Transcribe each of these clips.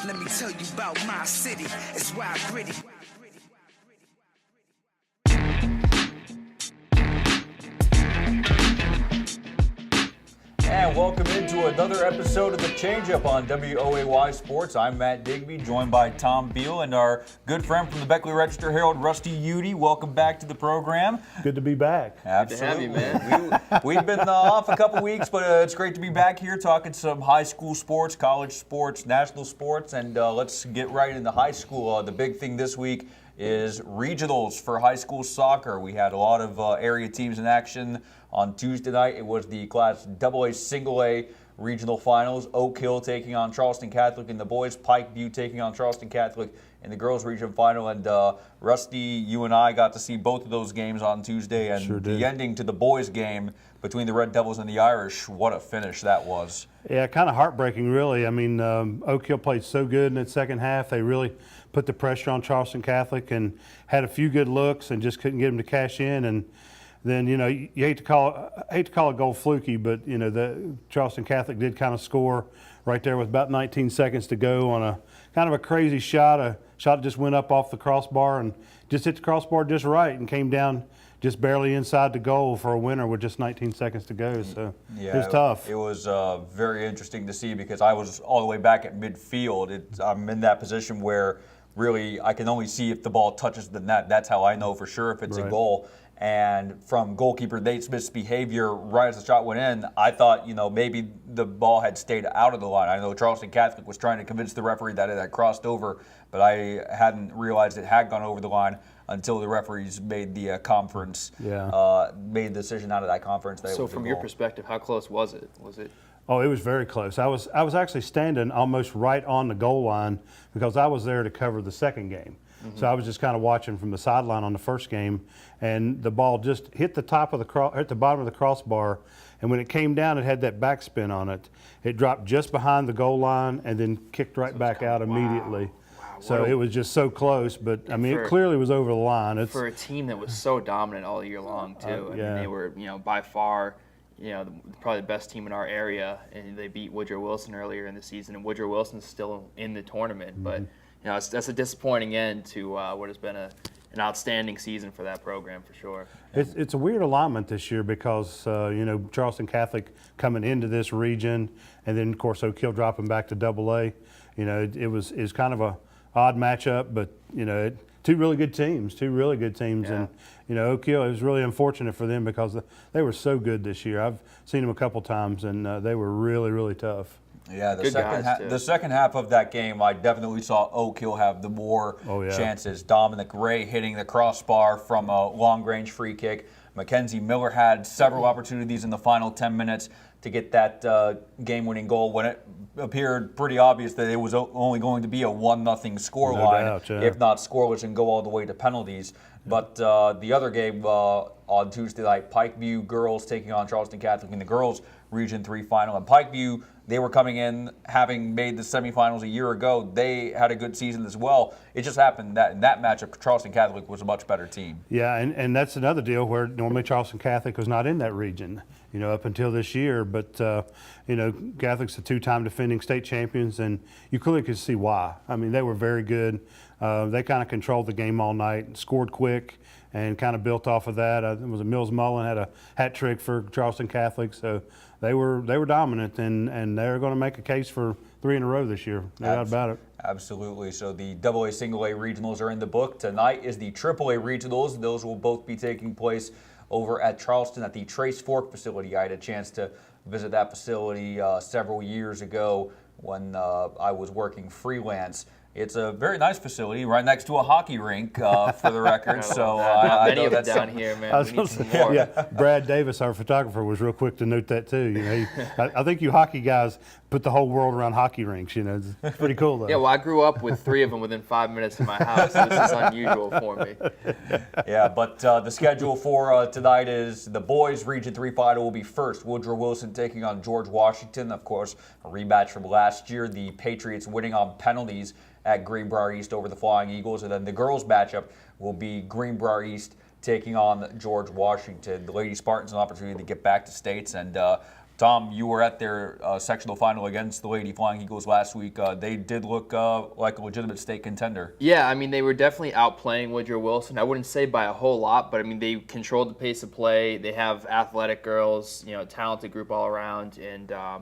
Let me tell you about my city. It's wild gritty. And welcome into another episode of The Change-Up on WOAY Sports. I'm Matt Digby, joined by Tom Beal and our good friend from the Beckley Register-Herald, Rusty Udy. Welcome back to the program. Good to be back. Absolutely. Good to have you, man. We've been off a couple weeks, but it's great to be back here talking some high school sports, college sports, national sports, and let's get right into high school. The big thing this week is regionals for high school soccer. We had a lot of area teams in action on Tuesday night. It was the Class AA Single A regional finals. Oak Hill taking on Charleston Catholic in the boys. Pikeview taking on Charleston Catholic in the girls region final. And Rusty, you and I got to see both of those games on Tuesday. And Sure did. The ending to the boys game between the Red Devils and the Irish, what a finish that was. Yeah, kind of heartbreaking, really. I mean, Oak Hill played so good in the second half. They really put the pressure on Charleston Catholic and had a few good looks and just couldn't get them to cash in. And then, you know, you hate to call a goal fluky, but, you know, the Charleston Catholic did kind of score right there with about 19 seconds to go on a kind of a crazy shot. A shot that just went up off the crossbar and just hit the crossbar just right and came down just barely inside the goal for a winner with just 19 seconds to go. So Yeah, it was tough. It was very interesting to see because I was all the way back at midfield. I'm in that position where really I can only see if the ball touches the net. That's how I know for sure if it's a Right. goal. And from goalkeeper Nate Smith's behavior right as the shot went in, I thought, you know, maybe the ball had stayed out of the line. I know Charleston Catholic was trying to convince the referee that it had crossed over, but I hadn't realized it had gone over the line until the referees made the conference, made the decision out of that conference. That So from your perspective, how close was it? Oh, it was very close. I was actually standing almost right on the goal line because I was there to cover the second game. Mm-hmm. So I was just kind of watching from the sideline on the first game, and the ball just hit the bottom of the crossbar, and when it came down, it had that backspin on it. It dropped just behind the goal line and then kicked right back out immediately. Wow. So it was just so close, but I mean, it clearly was over the line. For a team that was so dominant all year long, too. I mean, they were, you know, by far, you know, probably the best team in our area, and they beat Woodrow Wilson earlier in the season, and Woodrow Wilson's still in the tournament. But, you know, that's a disappointing end to what has been an outstanding season for that program for sure. It's a weird alignment this year because, you know, Charleston Catholic coming into this region, and then, of course, Oak Hill dropping back to AA. You know, it was kind of a odd matchup, but, you know, two really good teams. Yeah. And, you know, Oak Hill, it was really unfortunate for them because they were so good this year. I've seen them a couple times, and they were really, really tough. Yeah, the second half of that game, I definitely saw Oak Hill have the more chances. Dominic Ray hitting the crossbar from a long-range free kick. Mackenzie Miller had several opportunities in the final 10 minutes to get that game-winning goal when it appeared pretty obvious that it was only going to be a 1-0 scoreline, if not scoreless, and go all the way to penalties. But the other game on Tuesday night, Pikeview girls taking on Charleston Catholic in the girls Region 3 final. And Pikeview, they were coming in having made the semifinals a year ago. They had a good season as well. It just happened that in that matchup, Charleston Catholic was a much better team. Yeah, and that's another deal where normally Charleston Catholic was not in that region, you know, up until this year. But, you know, Catholic's the two-time defending state champions, and you clearly could see why. I mean, they were very good. They kind of controlled the game all night and scored quick and kind of built off of that. It was Mills Mullen had a hat trick for Charleston Catholic, so they were dominant, and they're going to make a case for 3 in a row this year. No doubt about it. Absolutely. So the AA Single A regionals are in the book. Tonight is the AAA regionals. Those will both be taking place over at Charleston at the Trace Fork facility. I had a chance to visit that facility several years ago when I was working freelance. It's a very nice facility right next to a hockey rink, for the record. So I know that's down here, man. We need some more. Yeah, Brad Davis, our photographer, was real quick to note that too. You know, I think you hockey guys put the whole world around hockey rinks. You know, it's pretty cool though. Yeah, well, I grew up with 3 of them within 5 minutes of my house. So this is unusual for me. Yeah, but the schedule for tonight is the boys' Region 3 final will be first. Woodrow Wilson taking on George Washington. Of course, a rematch from last year. The Patriots winning on penalties at Greenbrier East over the Flying Eagles. And then the girls' matchup will be Greenbrier East taking on George Washington. The Lady Spartans an opportunity to get back to states and Tom, you were at their sectional final against the Lady Flying Eagles last week. They did look like a legitimate state contender. Yeah, I mean, they were definitely outplaying Woodrow Wilson. I wouldn't say by a whole lot, but I mean, they controlled the pace of play. They have athletic girls, talented group all around, and I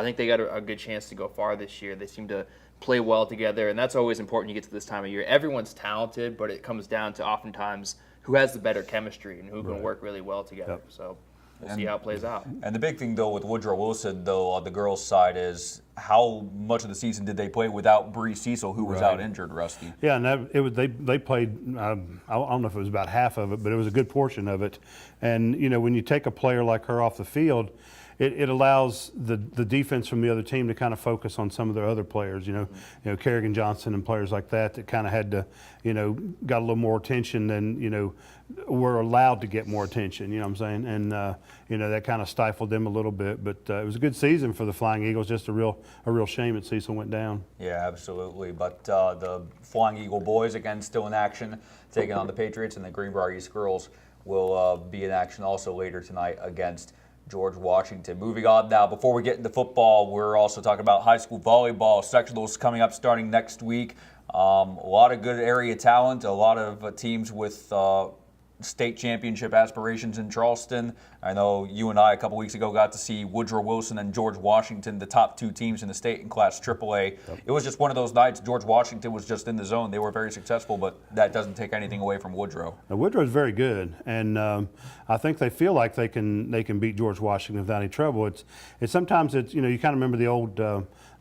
think they got a good chance to go far this year. They seem to play well together, and that's always important. You get to this time of year. Everyone's talented, but it comes down to oftentimes who has the better chemistry and who can work really well together. Yep. So. We'll see how it plays out. And the big thing, though, with Woodrow Wilson, though, on the girls' side is how much of the season did they play without Bree Cecil, who was out injured, Rusty? Yeah, and they played, I don't know if it was about half of it, but it was a good portion of it. And, when you take a player like her off the field, it allows the defense from the other team to kind of focus on some of their other players, Kerrigan Johnson and players like that kind of had to, got a little more attention than, were allowed to get more attention, you know what I'm saying? And, that kind of stifled them a little bit. But it was a good season for the Flying Eagles, just a real shame that Cecil went down. Yeah, absolutely. But the Flying Eagle boys, again, still in action, taking on the Patriots, and the Greenbrier East girls will be in action also later tonight against George Washington. Moving on now, before we get into football, we're also talking about high school volleyball. Sectionals coming up starting next week. A lot of good area talent, a lot of teams with state championship aspirations in Charleston. I know you and I a couple weeks ago got to see Woodrow Wilson and George Washington, the top two teams in the state in Class AAA. Yep. It was just one of those nights. George Washington was just in the zone. They were very successful, but that doesn't take anything away from Woodrow. Now, Woodrow's very good, and I think they feel like they can beat George Washington without any trouble. It's sometimes you kind of remember the old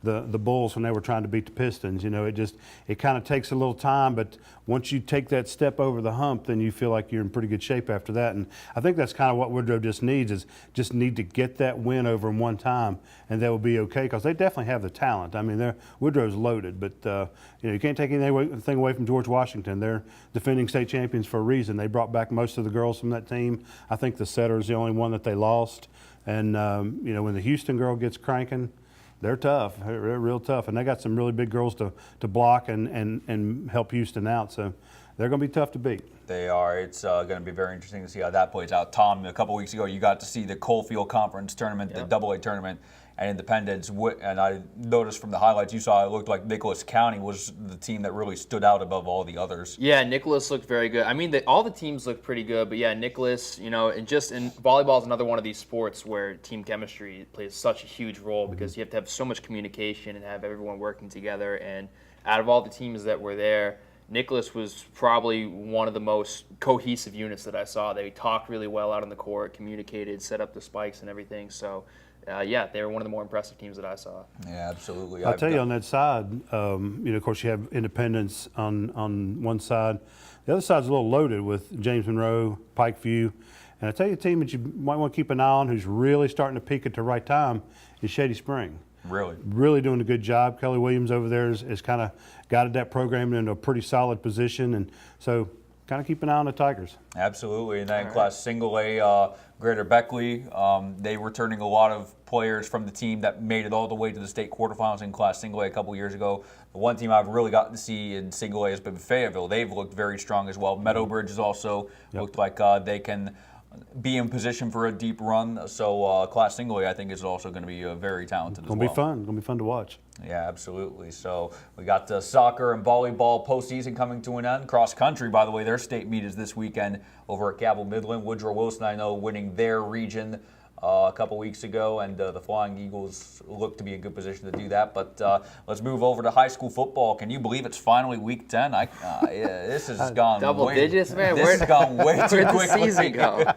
the Bulls when they were trying to beat the Pistons. It kind of takes a little time, but once you take that step over the hump, then you feel like you're in pretty good shape after that. And I think that's kind of what Woodrow just needs, is just need to get that win over in one time, and they will be okay, because they definitely have the talent. I mean, Woodrow's loaded, but you can't take anything away from George Washington. They're defending state champions for a reason. They brought back most of the girls from that team. I think the setter is the only one that they lost. And when the Houston girl gets cranking, they're tough. They're real tough, and they got some really big girls to block and help Houston out. So they're going to be tough to beat. They are. It's going to be very interesting to see how that plays out. Tom, a couple weeks ago, you got to see the Coalfield Conference tournament, the AA tournament at Independence, and I noticed from the highlights you saw, it looked like Nicholas County was the team that really stood out above all the others. Yeah, Nicholas looked very good. I mean, all the teams looked pretty good, but yeah, Nicholas, and volleyball is another one of these sports where team chemistry plays such a huge role, because you have to have so much communication and have everyone working together. And out of all the teams that were there, Nicholas was probably one of the most cohesive units that I saw. They talked really well out on the court, communicated, set up the spikes and everything. So, they were one of the more impressive teams that I saw. Yeah, absolutely. I'll tell you, on that side, of course, you have Independence on one side. The other side's a little loaded with James Monroe, Pikeview. And I tell you, a team that you might want to keep an eye on, who's really starting to peak at the right time, is Shady Spring. Really doing a good job. Kelly Williams over there has kind of guided that program into a pretty solid position, and so kind of keep an eye on the Tigers. Absolutely. And then Class Single A, Greater Beckley, they were returning a lot of players from the team that made it all the way to the state quarterfinals in Class Single A a couple years ago. The one team I've really gotten to see in Single A has been Fayetteville. They've looked very strong as well. Meadowbridge has also looked like they can be in position for a deep run. So Class Single A, I think, is also going to be very talented as well. It's going to be fun to watch. Yeah, absolutely. So we got the soccer and volleyball postseason coming to an end. Cross country, by the way, their state meet is this weekend over at Cabell Midland. Woodrow Wilson, I know, winning their region a couple weeks ago, and the Flying Eagles look to be in good position to do that. But let's move over to high school football. Can you believe it's finally week 10? This has gone double digits, man. This has gone way too quickly. Where'd the season go?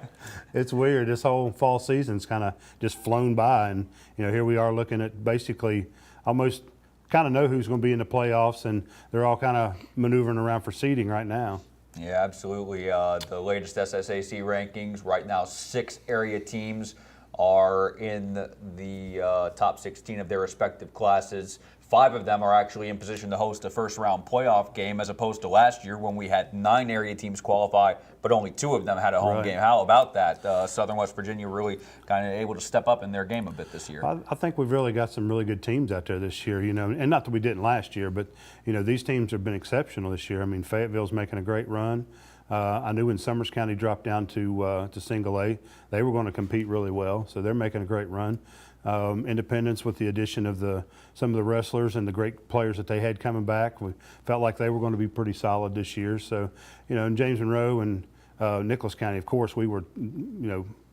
It's weird. This whole fall season's kind of just flown by, and here we are looking at basically almost kind of know who's going to be in the playoffs, and they're all kind of maneuvering around for seeding right now. Yeah, absolutely. The latest SSAC rankings right now, 6 area teams are in the top 16 of their respective classes. 5 of them are actually in position to host a first-round playoff game, as opposed to last year when we had 9 area teams qualify, but only 2 of them had a home game. How about that? Southern West Virginia really kind of able to step up in their game a bit this year. I think we've really got some really good teams out there this year, and not that we didn't last year, but these teams have been exceptional this year. I mean, Fayetteville's making a great run. I knew when Summers County dropped down to single A, they were going to compete really well, so they're making a great run. Independence, with the addition of some of the wrestlers and the great players that they had coming back, we felt like they were going to be pretty solid this year. So, in James Monroe and Nicholas County, of course, we were,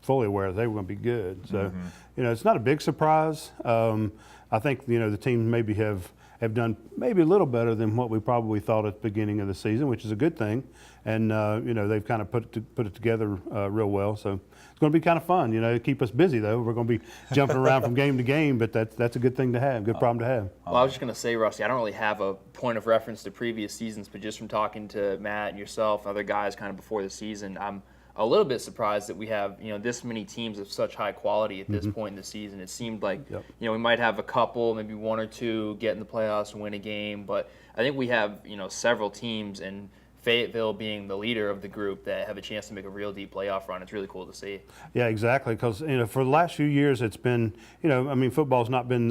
fully aware that they were going to be good. So, it's not a big surprise. I think, the teams maybe have done maybe a little better than what we probably thought at the beginning of the season, which is a good thing. And, they've kind of put it together real well. So it's going to be kind of fun, to keep us busy, though. We're going to be jumping around from game to game, but that's a good thing to have, good problem to have. Well, I was just going to say, Rusty, I don't really have a point of reference to previous seasons, but just from talking to Matt and yourself, other guys kind of before the season, I'm a little bit surprised that we have, this many teams of such high quality at this point in the season. It seemed like, we might have a couple, maybe one or two get in the playoffs and win a game, but I think we have, several teams, and Fayetteville being the leader of the group, that have a chance to make a real deep playoff run. It's really cool to see. Yeah, exactly, because, for the last few years it's been, football's not been,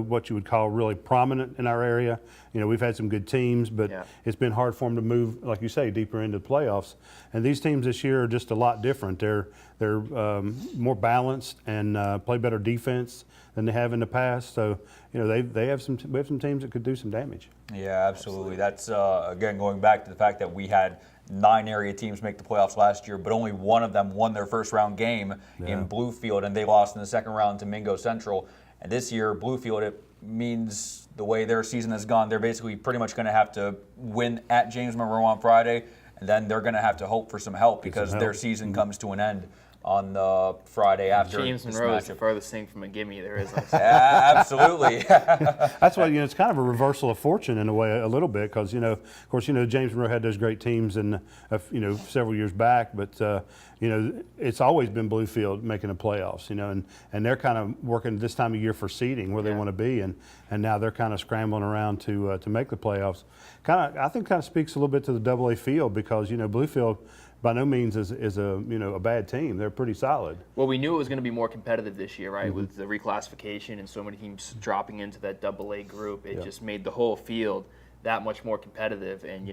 what you would call really prominent in our area. We've had some good teams, but it's been hard for them to move, like you say, deeper into the playoffs. And these teams this year are just a lot different. They're more balanced and play better defense than they have in the past. So, we have some teams that could do some damage. Yeah, absolutely. That's, again, going back to the fact that we had 9 area teams make the playoffs last year, but only one of them won their first round game in Bluefield, and they lost in the second round to Mingo Central. And this year, Bluefield, it means the way their season has gone, they're basically pretty much going to have to win at James Monroe on Friday, and then they're going to have to hope for some help because their season comes to an end on the Friday after. James Monroe is the furthest thing from a gimme there is. Absolutely. That's why it's kind of a reversal of fortune in a way, a little bit, because of course James Monroe had those great teams in several years back, but it's always been Bluefield making the playoffs, and they're kind of working this time of year for seeding where they want to be, and now they're kind of scrambling around to make the playoffs. I think kind of speaks a little bit to the AA field, because Bluefield by no means is a bad team. They're pretty solid. Well, we knew it was going to be more competitive this year, right? With the reclassification and so many teams dropping into that AA group, it just made the whole field that much more competitive. And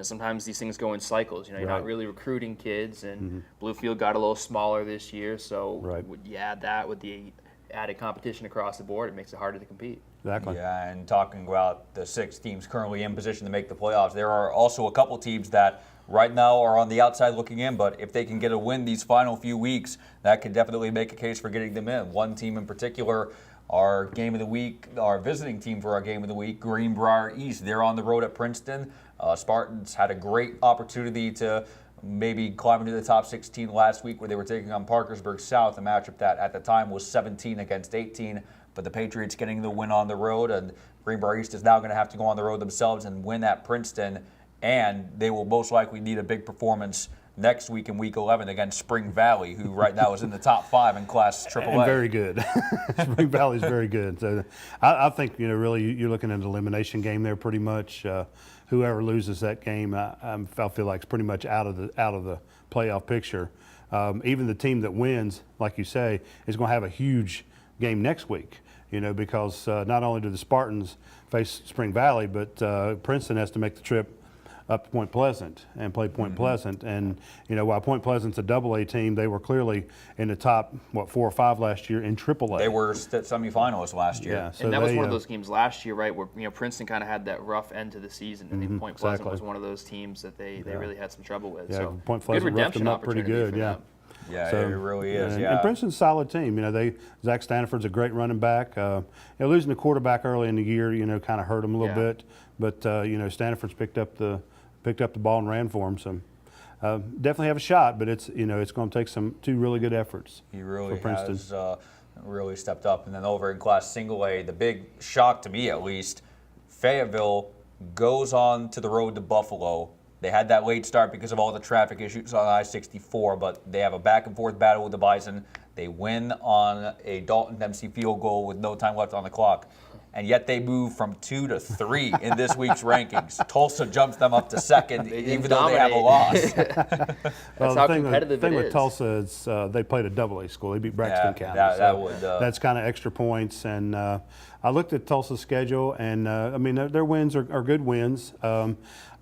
sometimes these things go in cycles. You're not really recruiting kids, and Bluefield got a little smaller this year. So you add that with the added competition across the board, it makes it harder to compete. Exactly. Yeah, and talking about the 6 teams currently in position to make the playoffs, there are also a couple teams that right now are on the outside looking in, but if they can get a win these final few weeks, that could definitely make a case for getting them in. One team in particular, our game of the week, our visiting team for our game of the week, Greenbrier East. They're on the road at Princeton. Spartans had a great opportunity to maybe climb into the top 16 last week, where they were taking on Parkersburg South, a matchup that at the time was 17 against 18. But the Patriots getting the win on the road, and Greenbrier East is now going to have to go on the road themselves and win at Princeton. And they will most likely need a big performance next week in Week 11 against Spring Valley, who right now is in the top 5 in Class AAA. And very good. Spring Valley is very good. So I think really you're looking at an elimination game there pretty much. Whoever loses that game, I feel like it's pretty much out of the playoff picture. Even the team that wins, like you say, is going to have a huge game next week. Because not only do the Spartans face Spring Valley, but Princeton has to make the trip up to Point Pleasant and play Point Pleasant. And, while Point Pleasant's a AA team, they were clearly in the top, 4 or 5 last year in AAA. They were semifinalists last year. Yeah, so and that was one of those games last year, right, where Princeton kind of had that rough end to the season. I think Point Pleasant was one of those teams that they really had some trouble with. Yeah, so Point Pleasant roughed them up pretty good, Yeah, so, it really is. And Princeton's a solid team. Zach Stanford's a great running back. Losing the quarterback early in the year, kind of hurt him a little bit. But Stanford's picked up the ball and ran for him. So definitely have a shot, but it's going to take 2 really good efforts. He really for Princeton. has really stepped up. And then over in Class Single A, the big shock to me at least, Fayetteville goes on to the road to Buffalo. They had that late start because of all the traffic issues on I-64, but they have a back-and-forth battle with the Bison. They win on a Dalton Dempsey field goal with no time left on the clock. and yet they moved from 2 to 3 in this week's rankings. Tulsa jumps them up to second, even though they have a loss. Well, how the competitive thing it with is. Tulsa is they played a double-A school. They beat Braxton County. That's kind of extra points. And I looked at Tulsa's schedule, and I mean, their wins are good wins.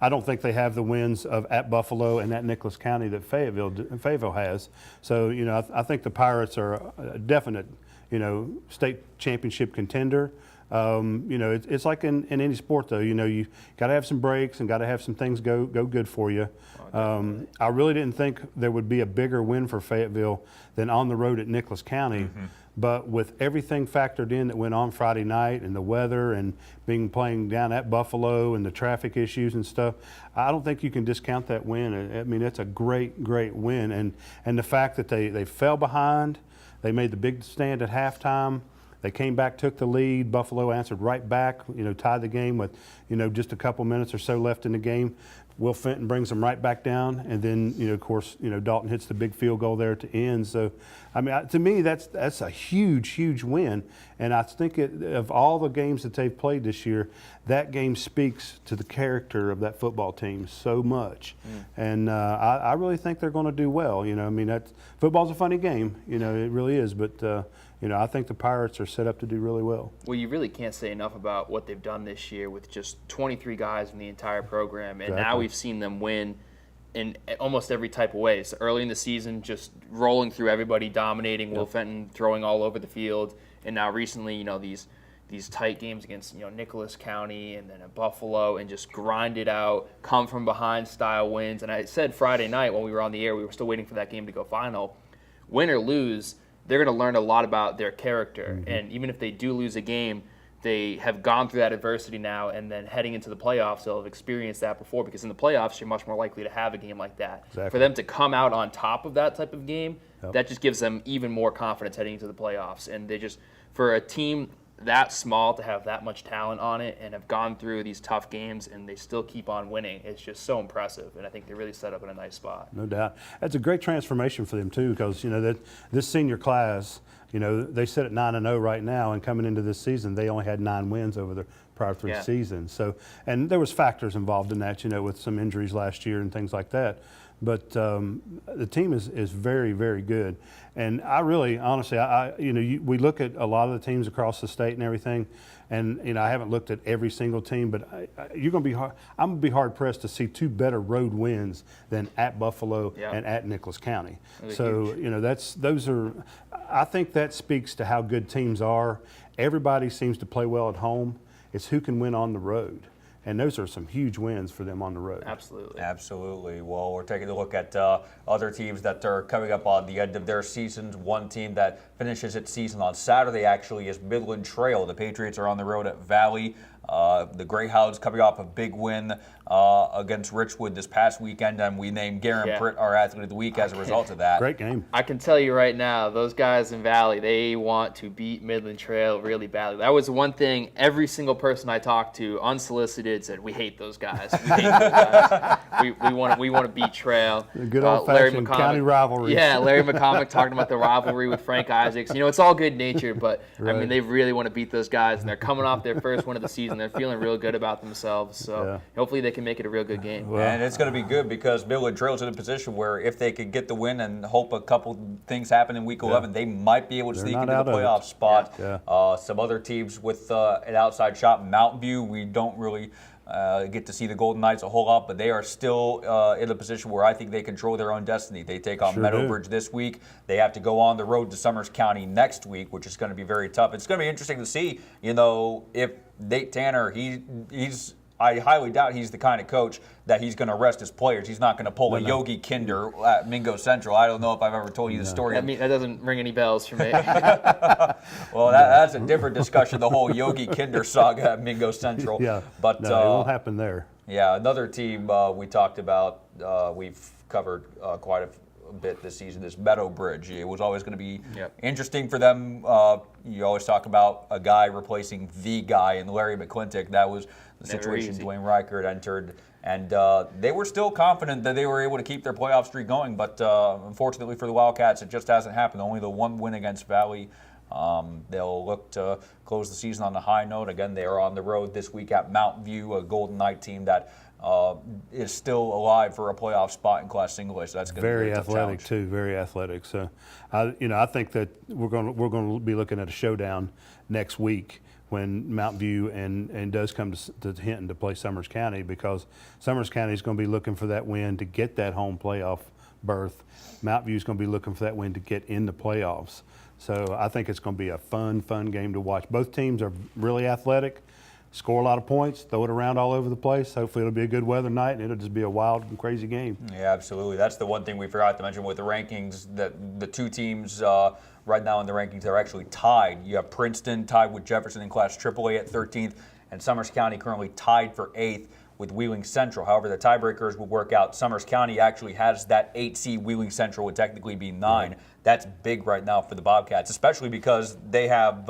I don't think they have the wins of at Buffalo and at Nicholas County that Fayetteville has. So, you know, I think the Pirates are a definite, you know, state championship contender. You know, it's like in any sport, though. You know, you got to have some breaks and got to have some things go good for you. I really didn't think there would be a bigger win for Fayetteville than on the road at Nicholas County. Mm-hmm. But with everything factored in that went on Friday night and the weather and playing down at Buffalo and the traffic issues and stuff, I don't think you can discount that win. I mean, it's a great win. And the fact that they fell behind, they made the big stand at halftime. They came back, took the lead. Buffalo answered right back, you know, tied the game with, you know, just a couple minutes or so left in the game. Will Fenton brings them right back down, and then, you know, of course, you know, Dalton hits the big field goal there to end. So, I mean, to me, that's a huge win. And I think of all the games that they've played this year, that game speaks to the character of that football team so much. And I really think they're going to do well. You know, I mean, football's a funny game. You know, it really is. But you know, I think the Pirates are set up to do really well. Well, you really can't say enough about what they've done this year with just 23 guys in the entire program, and now we've seen them win in almost every type of way. So early in the season, just rolling through everybody, dominating. Will Fenton throwing all over the field, and now recently, you know, these tight games against, you know, Nicholas County and then at Buffalo, and just grind it out, come from behind style wins. And I said Friday night when we were on the air, we were still waiting for that game to go final. Win or lose, they're going to learn a lot about their character. Mm-hmm. And even if they do lose a game, they have gone through that adversity now, and then heading into the playoffs, they'll have experienced that before, because in the playoffs, you're much more likely to have a game like that. Exactly. For them to come out on top of that type of game, that just gives them even more confidence heading into the playoffs. And they just, for a team that small to have that much talent on it and have gone through these tough games and they still keep on winning, it's just so impressive. And I think they're really set up in a nice spot. No doubt. That's a great transformation for them too, because, you know, that this senior class, you know, they sit at 9-0 right now, and coming into this season, they only had 9 wins over the prior 3 seasons. So, and there was factors involved in that, you know, with some injuries last year and things like that. But the team is very good, and I really, honestly, you know, we look at a lot of the teams across the state and everything, and you know, I haven't looked at every single team, but I'm gonna be hard pressed to see 2 better road wins than at Buffalo and at Nicholas County. So huge. You know, I think that speaks to how good teams are. Everybody seems to play well at home. It's who can win on the road. And those are some huge wins for them on the road. Absolutely. Well, we're taking a look at other teams that are coming up on the end of their seasons. One team that finishes its season on Saturday, actually, is Midland Trail. The Patriots are on the road at Valley. The Greyhounds coming off a big win against Richwood this past weekend, and we named Garen Pritt our Athlete of the Week as a result of that. Great game. I can tell you right now, those guys in Valley, they want to beat Midland Trail really badly. That was one thing every single person I talked to, unsolicited, said, we hate those guys. We hate those guys. we want to beat Trail. The good old-fashioned county rivalry. Yeah, Larry McCormick talking about the rivalry with Frank Isaacs. You know, it's all good-natured, but, I mean, they really want to beat those guys, and they're coming off their first win of the season. They're feeling real good about themselves, so hopefully they can make it a real good game. And it's going to be good, because Midland Trail's in a position where if they could get the win and hope a couple things happen in Week 11, they might be able to sneak into the playoff spot. Some other teams with an outside shot, Mountain View, we don't really get to see the Golden Knights a whole lot, but they are still in a position where I think they control their own destiny. They take on Meadowbridge this week. They have to go on the road to Summers County next week, which is going to be very tough. It's going to be interesting to see, you know, if Nate Tanner, I highly doubt he's the kind of coach that he's going to rest his players. He's not going to pull a Yogi Kinder at Mingo Central. I don't know if I've ever told you the story. I mean, that doesn't ring any bells for me. Well, that's a different discussion, the whole Yogi Kinder saga at Mingo Central. But it won't happen there. Yeah, another team we talked about, we've covered quite a bit this season, is Meadowbridge. It was always going to be interesting for them. You always talk about a guy replacing the guy, and Larry McClintock. That was the situation Dwayne Reichert entered, and they were still confident that they were able to keep their playoff streak going, but unfortunately for the Wildcats, it just hasn't happened. Only the one win against Valley They'll look to close the season on a high note. Again, they are on the road this week at Mountain View, a Golden Knight team that is still alive for a playoff spot in Class Single A. So that's going to be very athletic too. Very athletic. So, I think that we're going to be looking at a showdown next week when Mountain View and does come to Hinton to play Summers County, because Summers County is going to be looking for that win to get that home playoff berth. Mountain View is going to be looking for that win to get in the playoffs. So I think it's going to be a fun game to watch. Both teams are really athletic, score a lot of points, throw it around all over the place. Hopefully it'll be a good weather night and it'll just be a wild and crazy game. Yeah, absolutely. That's the one thing we forgot to mention with the rankings, that the two teams right now in the rankings are actually tied. You have Princeton tied with Jefferson in Class AAA at 13th, and Summers County currently tied for 8th with Wheeling Central. However, the tiebreakers will work out. Summers County actually has that 8 seed. Wheeling Central would technically be 9. Right. That's big right now for the Bobcats, especially because they have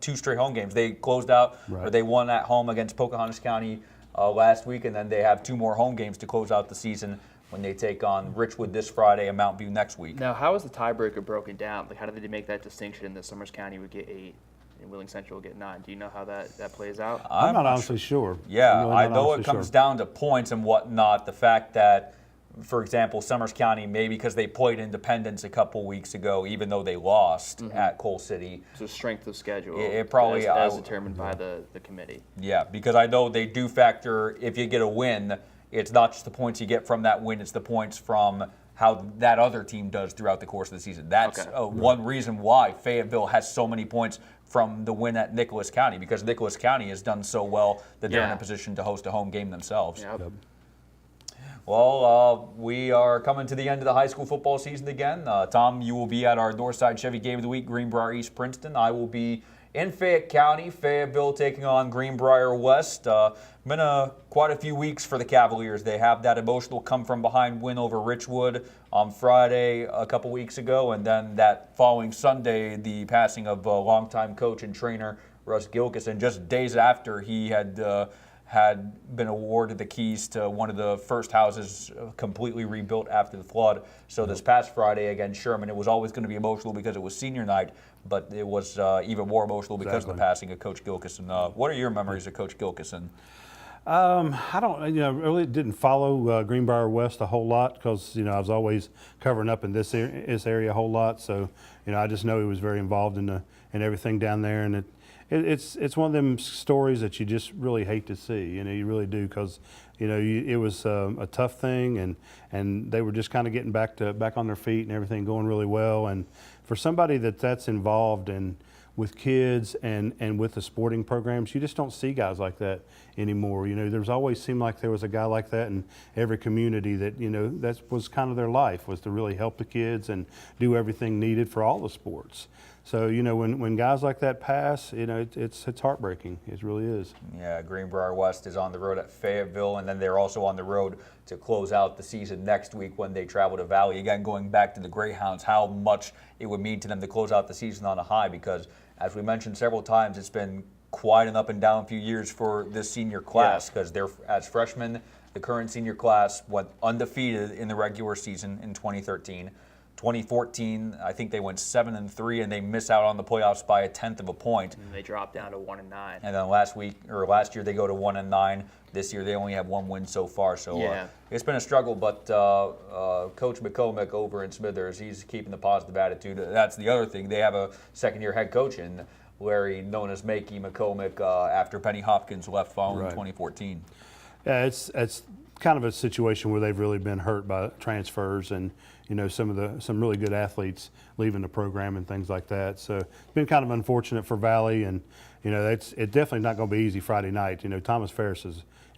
2 straight home games. They closed out, or they won at home against Pocahontas County last week, and then they have 2 more home games to close out the season when they take on Richwood this Friday and Mountain View next week. Now, how is the tiebreaker broken down? Like, how did they make that distinction that Summers County would get 8 and Wheeling Central will get 9? Do you know how that plays out? I'm not honestly sure. Yeah, I know it comes down to points and whatnot. The fact that, for example, Summers County, maybe because they played Independence a couple weeks ago, even though they lost at Coal City. So strength of schedule. It probably as determined by the committee. Yeah, because I know they do factor, if you get a win, it's not just the points you get from that win, it's the points from how that other team does throughout the course of the season. That's one reason why Fayetteville has so many points from the win at Nicholas County, because Nicholas County has done so well that they're in a position to host a home game themselves. Yep. Well, we are coming to the end of the high school football season again. Tom, you will be at our Northside Chevy Game of the Week, Greenbrier East Princeton. I will be in Fayette County, Fayetteville taking on Greenbrier West. Been quite a few weeks for the Cavaliers. They have that emotional come-from-behind win over Richwood on Friday a couple weeks ago, and then that following Sunday, the passing of longtime coach and trainer Russ Gilkison, just days after he had been awarded the keys to one of the first houses completely rebuilt after the flood. So this past Friday against Sherman, it was always going to be emotional because it was senior night, but it was even more emotional because of the passing of Coach Gilkison. What are your memories of Coach Gilkison? I don't, really didn't follow Greenbrier West a whole lot because, I was always covering up in this area a whole lot. So, I just know he was very involved in everything down there, and it's one of them stories that you just really hate to see. You really do, because it was a tough thing, and they were just kind of getting back on their feet and everything going really well. And for somebody that's involved with kids and with the sporting programs, you just don't see guys like that anymore. There's always seemed like there was a guy like that in every community that that was kind of their life, was to really help the kids and do everything needed for all the sports. So, when guys like that pass, it's heartbreaking. It really is. Yeah, Greenbrier West is on the road at Fayetteville, and then they're also on the road to close out the season next week when they travel to Valley. Again, going back to the Greyhounds, how much it would mean to them to close out the season on a high, because, as we mentioned several times, it's been quite an up and down few years for this senior class, because they're, as freshmen, the current senior class went undefeated in the regular season in 2013. 2014, I think they went 7-3, and they miss out on the playoffs by 1/10 of a point. And they dropped down to 1-9. And then last year they go to 1-9. This year they only have 1 win so far. So it's been a struggle. But Coach McCormick over in Smithers, he's keeping the positive attitude. That's the other thing. They have a second-year head coach in Larry, known as Makey McCormick, after Penny Hopkins left following 2014. Yeah, it's kind of a situation where they've really been hurt by transfers and some really good athletes leaving the program and things like that. So it's been kind of unfortunate for Valley, and it's definitely not going to be easy Friday night. Thomas Ferris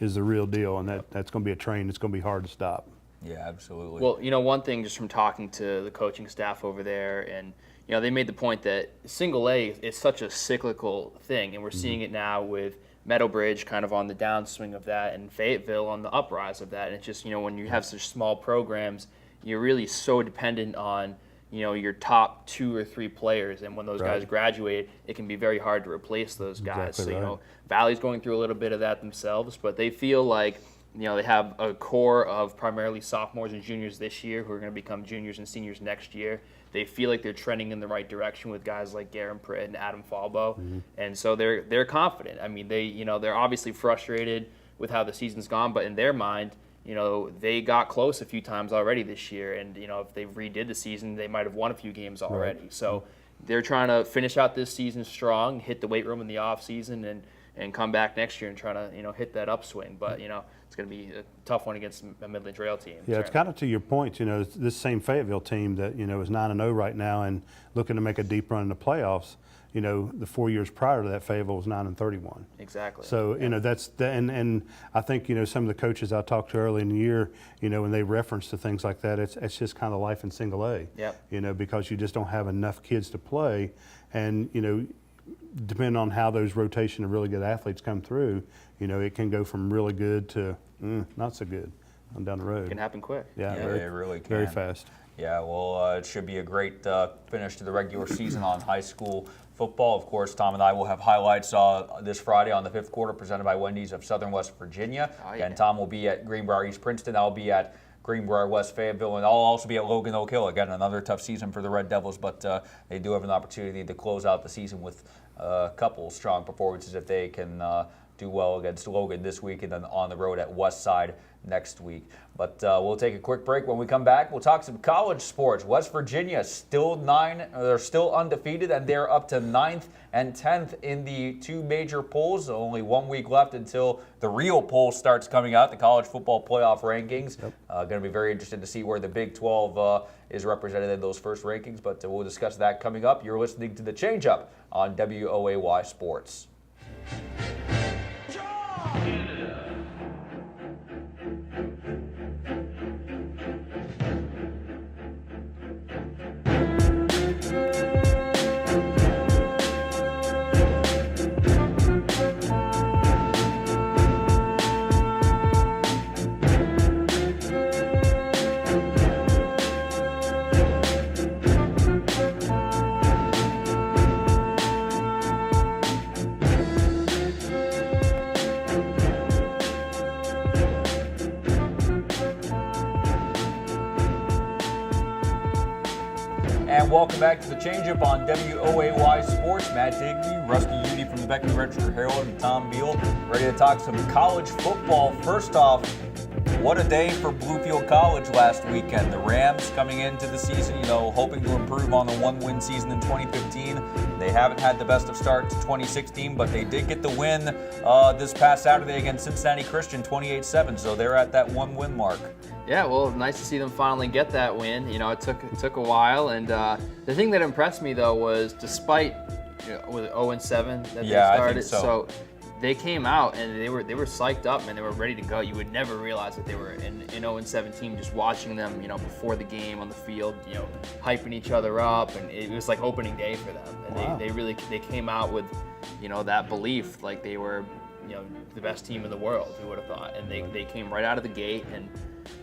is the real deal, and that's going to be a train that's going to be hard to stop. Yeah, absolutely. Well, one thing just from talking to the coaching staff over there, and they made the point that single A is such a cyclical thing, and we're seeing it now with Meadowbridge kind of on the downswing of that, and Fayetteville on the uprise of that. And it's just, when you have such small programs, you're really so dependent on, your top 2 or 3 players. And when those guys graduate, it can be very hard to replace those guys. Exactly so, Valley's going through a little bit of that themselves, but they feel like They have a core of primarily sophomores and juniors this year who are going to become juniors and seniors next year. They feel like they're trending in the right direction with guys like Garen Pritt and Adam Falbo, and so they're confident. I mean, they're obviously frustrated with how the season's gone, but in their mind, they got close a few times already this year, and if they redid the season, they might have won a few games already. Right. So they're trying to finish out this season strong, hit the weight room in the off season, and come back next year and try to hit that upswing. But it's going to be a tough one against a Midland Trail team. Yeah, it's kind of to your point. This same Fayetteville team that is 9-0 right now and looking to make a deep run in the playoffs. The 4 years prior to that, Fayetteville was 9-31. Exactly. So that's and I think some of the coaches I talked to early in the year, when they reference to things like that, it's just kind of life in single A. Yep. Because you just don't have enough kids to play, and depending on how those rotation of really good athletes come through, it can go from really good to not so good on down the road. It can happen quick. Yeah, it really can. Very fast. Yeah, well, it should be a great finish to the regular season on high school football. Of course, Tom and I will have highlights this Friday on the fifth quarter presented by Wendy's of Southern West Virginia. And Tom will be at Greenbrier East Princeton. I'll be at Greenbrier West Fayetteville, and I'll also be at Logan Oak Hill. Again, another tough season for the Red Devils, but they do have an opportunity to close out the season with a couple strong performances if they can do well against Logan this week and then on the road at Westside next week. But we'll take a quick break. When we come back, we'll talk some college sports. West Virginia they're still undefeated, and they're up to 9th and 10th in the two major polls. Only 1 week left until the real poll starts coming out, the college football playoff rankings. Going to be very interested to see where the Big 12 is represented in those first rankings, but we'll discuss that coming up. You're listening to The Change Up on WOAY Sports. Welcome back to the Change-Up on WOAY Sports. Matt Digby, Rusty Udy from the Beckley Register-Herald, and Tom Beal ready to talk some college football. First off, what a day for Bluefield College last weekend. The Rams coming into the season, hoping to improve on the one-win season in 2015. They haven't had the best of start to 2016, but they did get the win this past Saturday against Cincinnati Christian, 28-7. So they're at that one-win mark. Yeah, well, nice to see them finally get that win. It took a while, and the thing that impressed me though was despite with 0-7 that they started, I think so. They came out and they were psyched up and they were ready to go. You would never realize that they were in 0-7 team just watching them, before the game on the field, hyping each other up, and it was like opening day for them. And wow. they came out with, that belief like they were, the best team in the world. Who would have thought? And they came right out of the gate and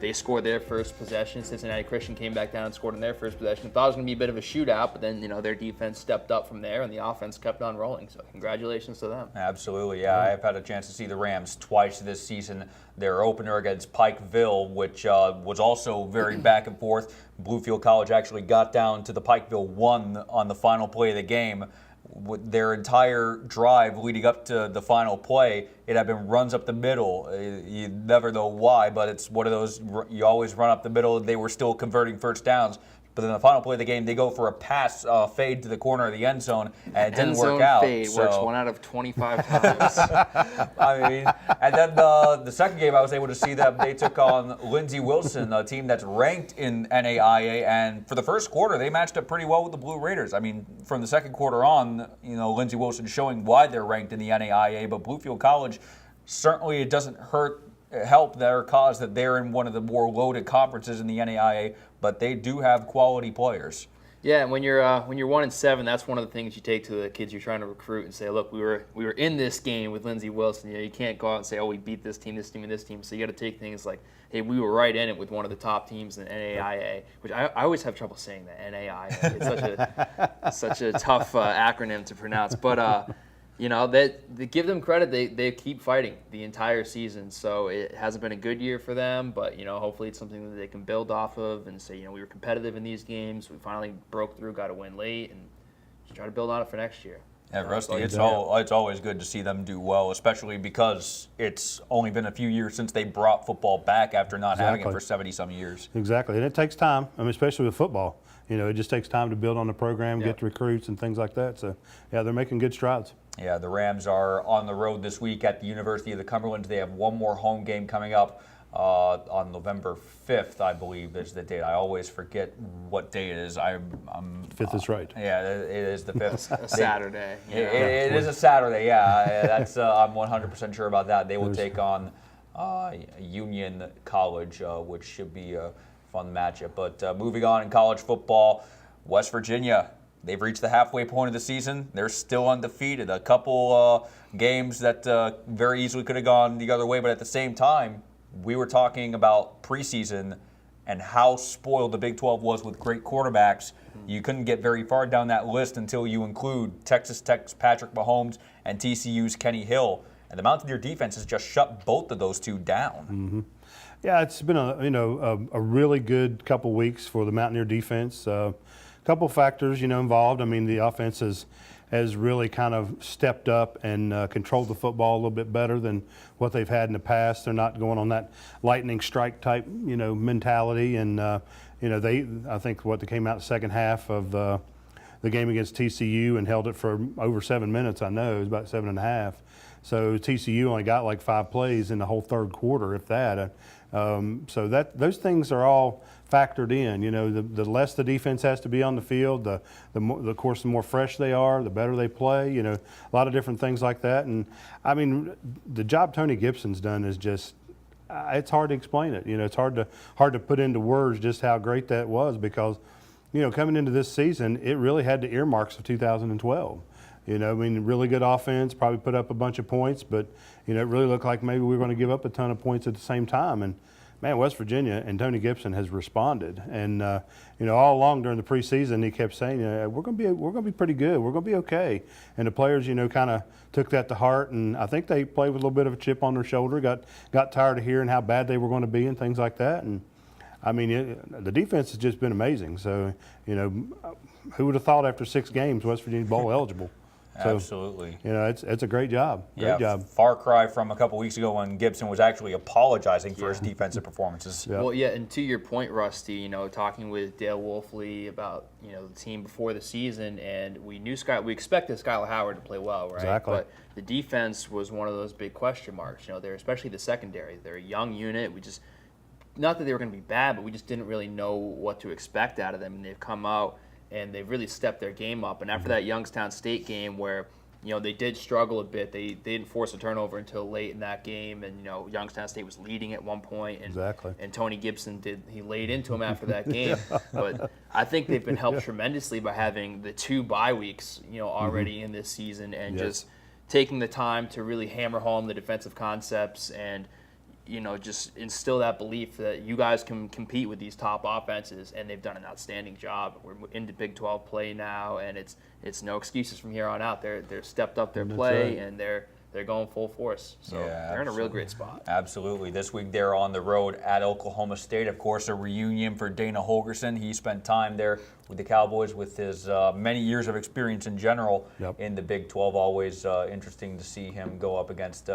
they scored their first possession. Cincinnati Christian came back down and scored in their first possession. I thought it was going to be a bit of a shootout, but then, their defense stepped up from there, and the offense kept on rolling. So congratulations to them. Absolutely, yeah. I've had a chance to see the Rams twice this season. Their opener against Pikeville, which was also very back and forth. Bluefield College actually got down to the Pikeville 1 on the final play of the game. With their entire drive leading up to the final play, it had been runs up the middle. You never know why, but it's one of those, you always run up the middle. They were still converting first downs. But then the final play of the game, they go for a pass fade to the corner of the end zone, and it didn't work out. Fade works 1 out of 25 times. And then the second game, I was able to see that they took on Lindsey Wilson, a team that's ranked in NAIA, and for the first quarter, they matched up pretty well with the Blue Raiders. From the second quarter on, Lindsey Wilson showing why they're ranked in the NAIA, but Bluefield College, certainly it doesn't help their cause that they're in one of the more loaded conferences in the NAIA, but they do have quality players. Yeah, and when you're 1-7, that's one of the things you take to the kids you're trying to recruit and say, look, we were in this game with Lindsey Wilson. You can't go out and say, oh, we beat this team, and this team. So you got to take things like, hey, we were right in it with one of the top teams in the NAIA, which I always have trouble saying that, NAIA. It's such a tough acronym to pronounce, but. they give them credit. They keep fighting the entire season. So it hasn't been a good year for them, but hopefully it's something that they can build off of and say, we were competitive in these games. We finally broke through, got a win late, and just try to build on it for next year. Yeah, Rusty, it's always good to see them do well, especially because it's only been a few years since they brought football back after not having it for 70-some years. Exactly, and it takes time. I mean, especially with football. It just takes time to build on the program, get the recruits and things like that. So, yeah, they're making good strides. Yeah, the Rams are on the road this week at the University of the Cumberland. They have one more home game coming up on November 5th, I believe is the date. I always forget what day it is. 5th is right. Yeah, it is the 5th. A Saturday. It is a Saturday, yeah. That's I'm 100% sure about that. They will take on Union College, which should be a fun matchup. But moving on in college football, West Virginia, they've reached the halfway point of the season. They're still undefeated. A couple games that very easily could have gone the other way, but at the same time, we were talking about preseason and how spoiled the Big 12 was with great quarterbacks. You couldn't get very far down that list until you include Texas Tech's Patrick Mahomes and TCU's Kenny Hill. And the Mountaineer defense has just shut both of those two down. Mm-hmm. Yeah, it's been a really good couple weeks for the Mountaineer defense. A couple factors involved. I mean, the offense has really kind of stepped up and controlled the football a little bit better than what they've had in the past. They're not going on that lightning strike type mentality. And I think they came out the second half of the game against TCU and held it for over 7 minutes. I know it was about 7.5. So TCU only got like 5 plays in the whole third quarter, if that. So those things are all factored in. The less the defense has to be on the field, the more fresh they are, the better they play. A lot of different things like that. And I mean, the job Tony Gibson's done is just it's hard to explain it. It's hard to put into words just how great that was because coming into this season, it really had the earmarks of 2012. Really good offense, probably put up a bunch of points, but, it really looked like maybe we were going to give up a ton of points at the same time. And, man, West Virginia and Tony Gibson has responded. And, all along during the preseason, he kept saying, we're going to be pretty good. We're going to be okay. And the players, kind of took that to heart. And I think they played with a little bit of a chip on their shoulder, got tired of hearing how bad they were going to be and things like that. And, I mean, the defense has just been amazing. So, who would have thought after 6 games West Virginia's bowl eligible? So, absolutely. It's a great job. Great job. Far cry from a couple weeks ago when Gibson was actually apologizing for his defensive performances. Yeah. Well, and to your point, Rusty, talking with Dale Wolfley about, the team before the season, and we expected Skylar Howard to play well, right? Exactly. But the defense was one of those big question marks. They're especially the secondary. They're a young unit. Not that they were going to be bad, but we just didn't really know what to expect out of them, and they've come out and they've really stepped their game up. And after that Youngstown State game where, they did struggle a bit, they didn't force a turnover until late in that game. And, Youngstown State was leading at one point. And, exactly. And Tony Gibson he laid into him after that game. But I think they've been helped tremendously by having the 2 bye weeks, already in this season and just taking the time to really hammer home the defensive concepts and, just instill that belief that you guys can compete with these top offenses, and they've done an outstanding job. We're into Big 12 play now, and it's no excuses from here on out. They're stepped up their play, and they're going full force. So they're in a real great spot. Absolutely. This week they're on the road at Oklahoma State. Of course, a reunion for Dana Holgorsen. He spent time there with the Cowboys with his many years of experience in general in the Big 12. Always interesting to see him go up against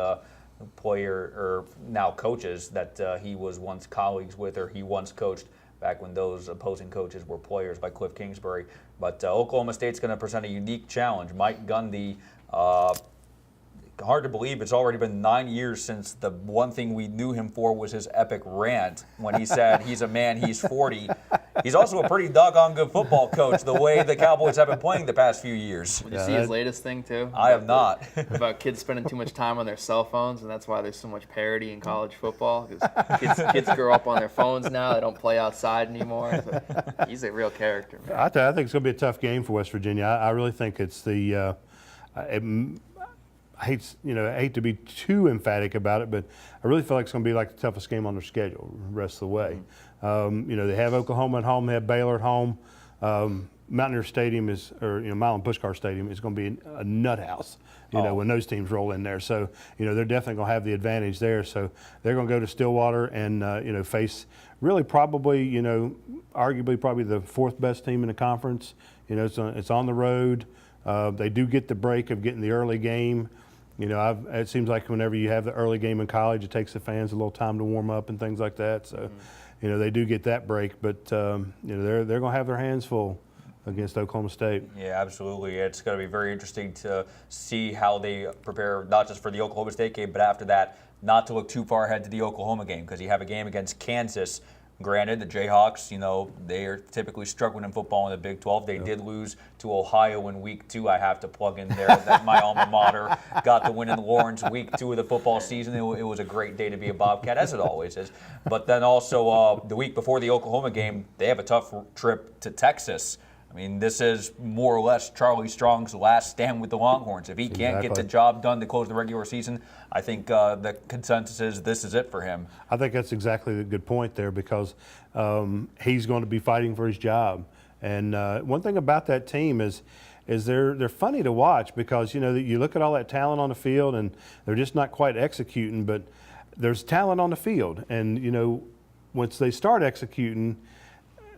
player or now coaches that he was once colleagues with or he once coached back when those opposing coaches were players like Cliff Kingsbury. But Oklahoma State's going to present a unique challenge. Mike Gundy, hard to believe it's already been 9 years since the one thing we knew him for was his epic rant when he said he's a man, he's 40. He's also a pretty doggone good football coach the way the Cowboys have been playing the past few years. Did you see his latest thing too? I have not. About kids spending too much time on their cell phones, and that's why there's so much parity in college football. Because kids grow up on their phones now. They don't play outside anymore. So he's a real character, man. I think it's going to be a tough game for West Virginia. I really think it's the I hate to be too emphatic about it, but I really feel like it's going to be like the toughest game on their schedule the rest of the way. They have Oklahoma at home, they have Baylor at home. Mountaineer Stadium Milan Puskar Stadium is going to be a nut house. when those teams roll in there. So, they're definitely going to have the advantage there. So they're going to go to Stillwater and, face really probably, arguably probably the fourth best team in the conference. It's on the road. They do get the break of getting the early game. It seems like whenever you have the early game in college, it takes the fans a little time to warm up and things like that. So, they do get that break, but they're going to have their hands full against Oklahoma State. Yeah, absolutely. It's going to be very interesting to see how they prepare, not just for the Oklahoma State game, but after that, not to look too far ahead to the Oklahoma game, because you have a game against Kansas. Granted, the Jayhawks, they are typically struggling in football in the Big 12. They did lose to Ohio in Week 2. I have to plug in there that my alma mater got the win in Lawrence Week 2 of the football season. It was a great day to be a Bobcat, as it always is. But then also the week before the Oklahoma game, they have a tough trip to Texas. I mean, this is more or less Charlie Strong's last stand with the Longhorns. If he can't get the job done to close the regular season, I think the consensus is this is it for him. I think that's exactly a good point there, because he's going to be fighting for his job. And one thing about that team is they're funny to watch, because you look at all that talent on the field and they're just not quite executing, but there's talent on the field, and once they start executing,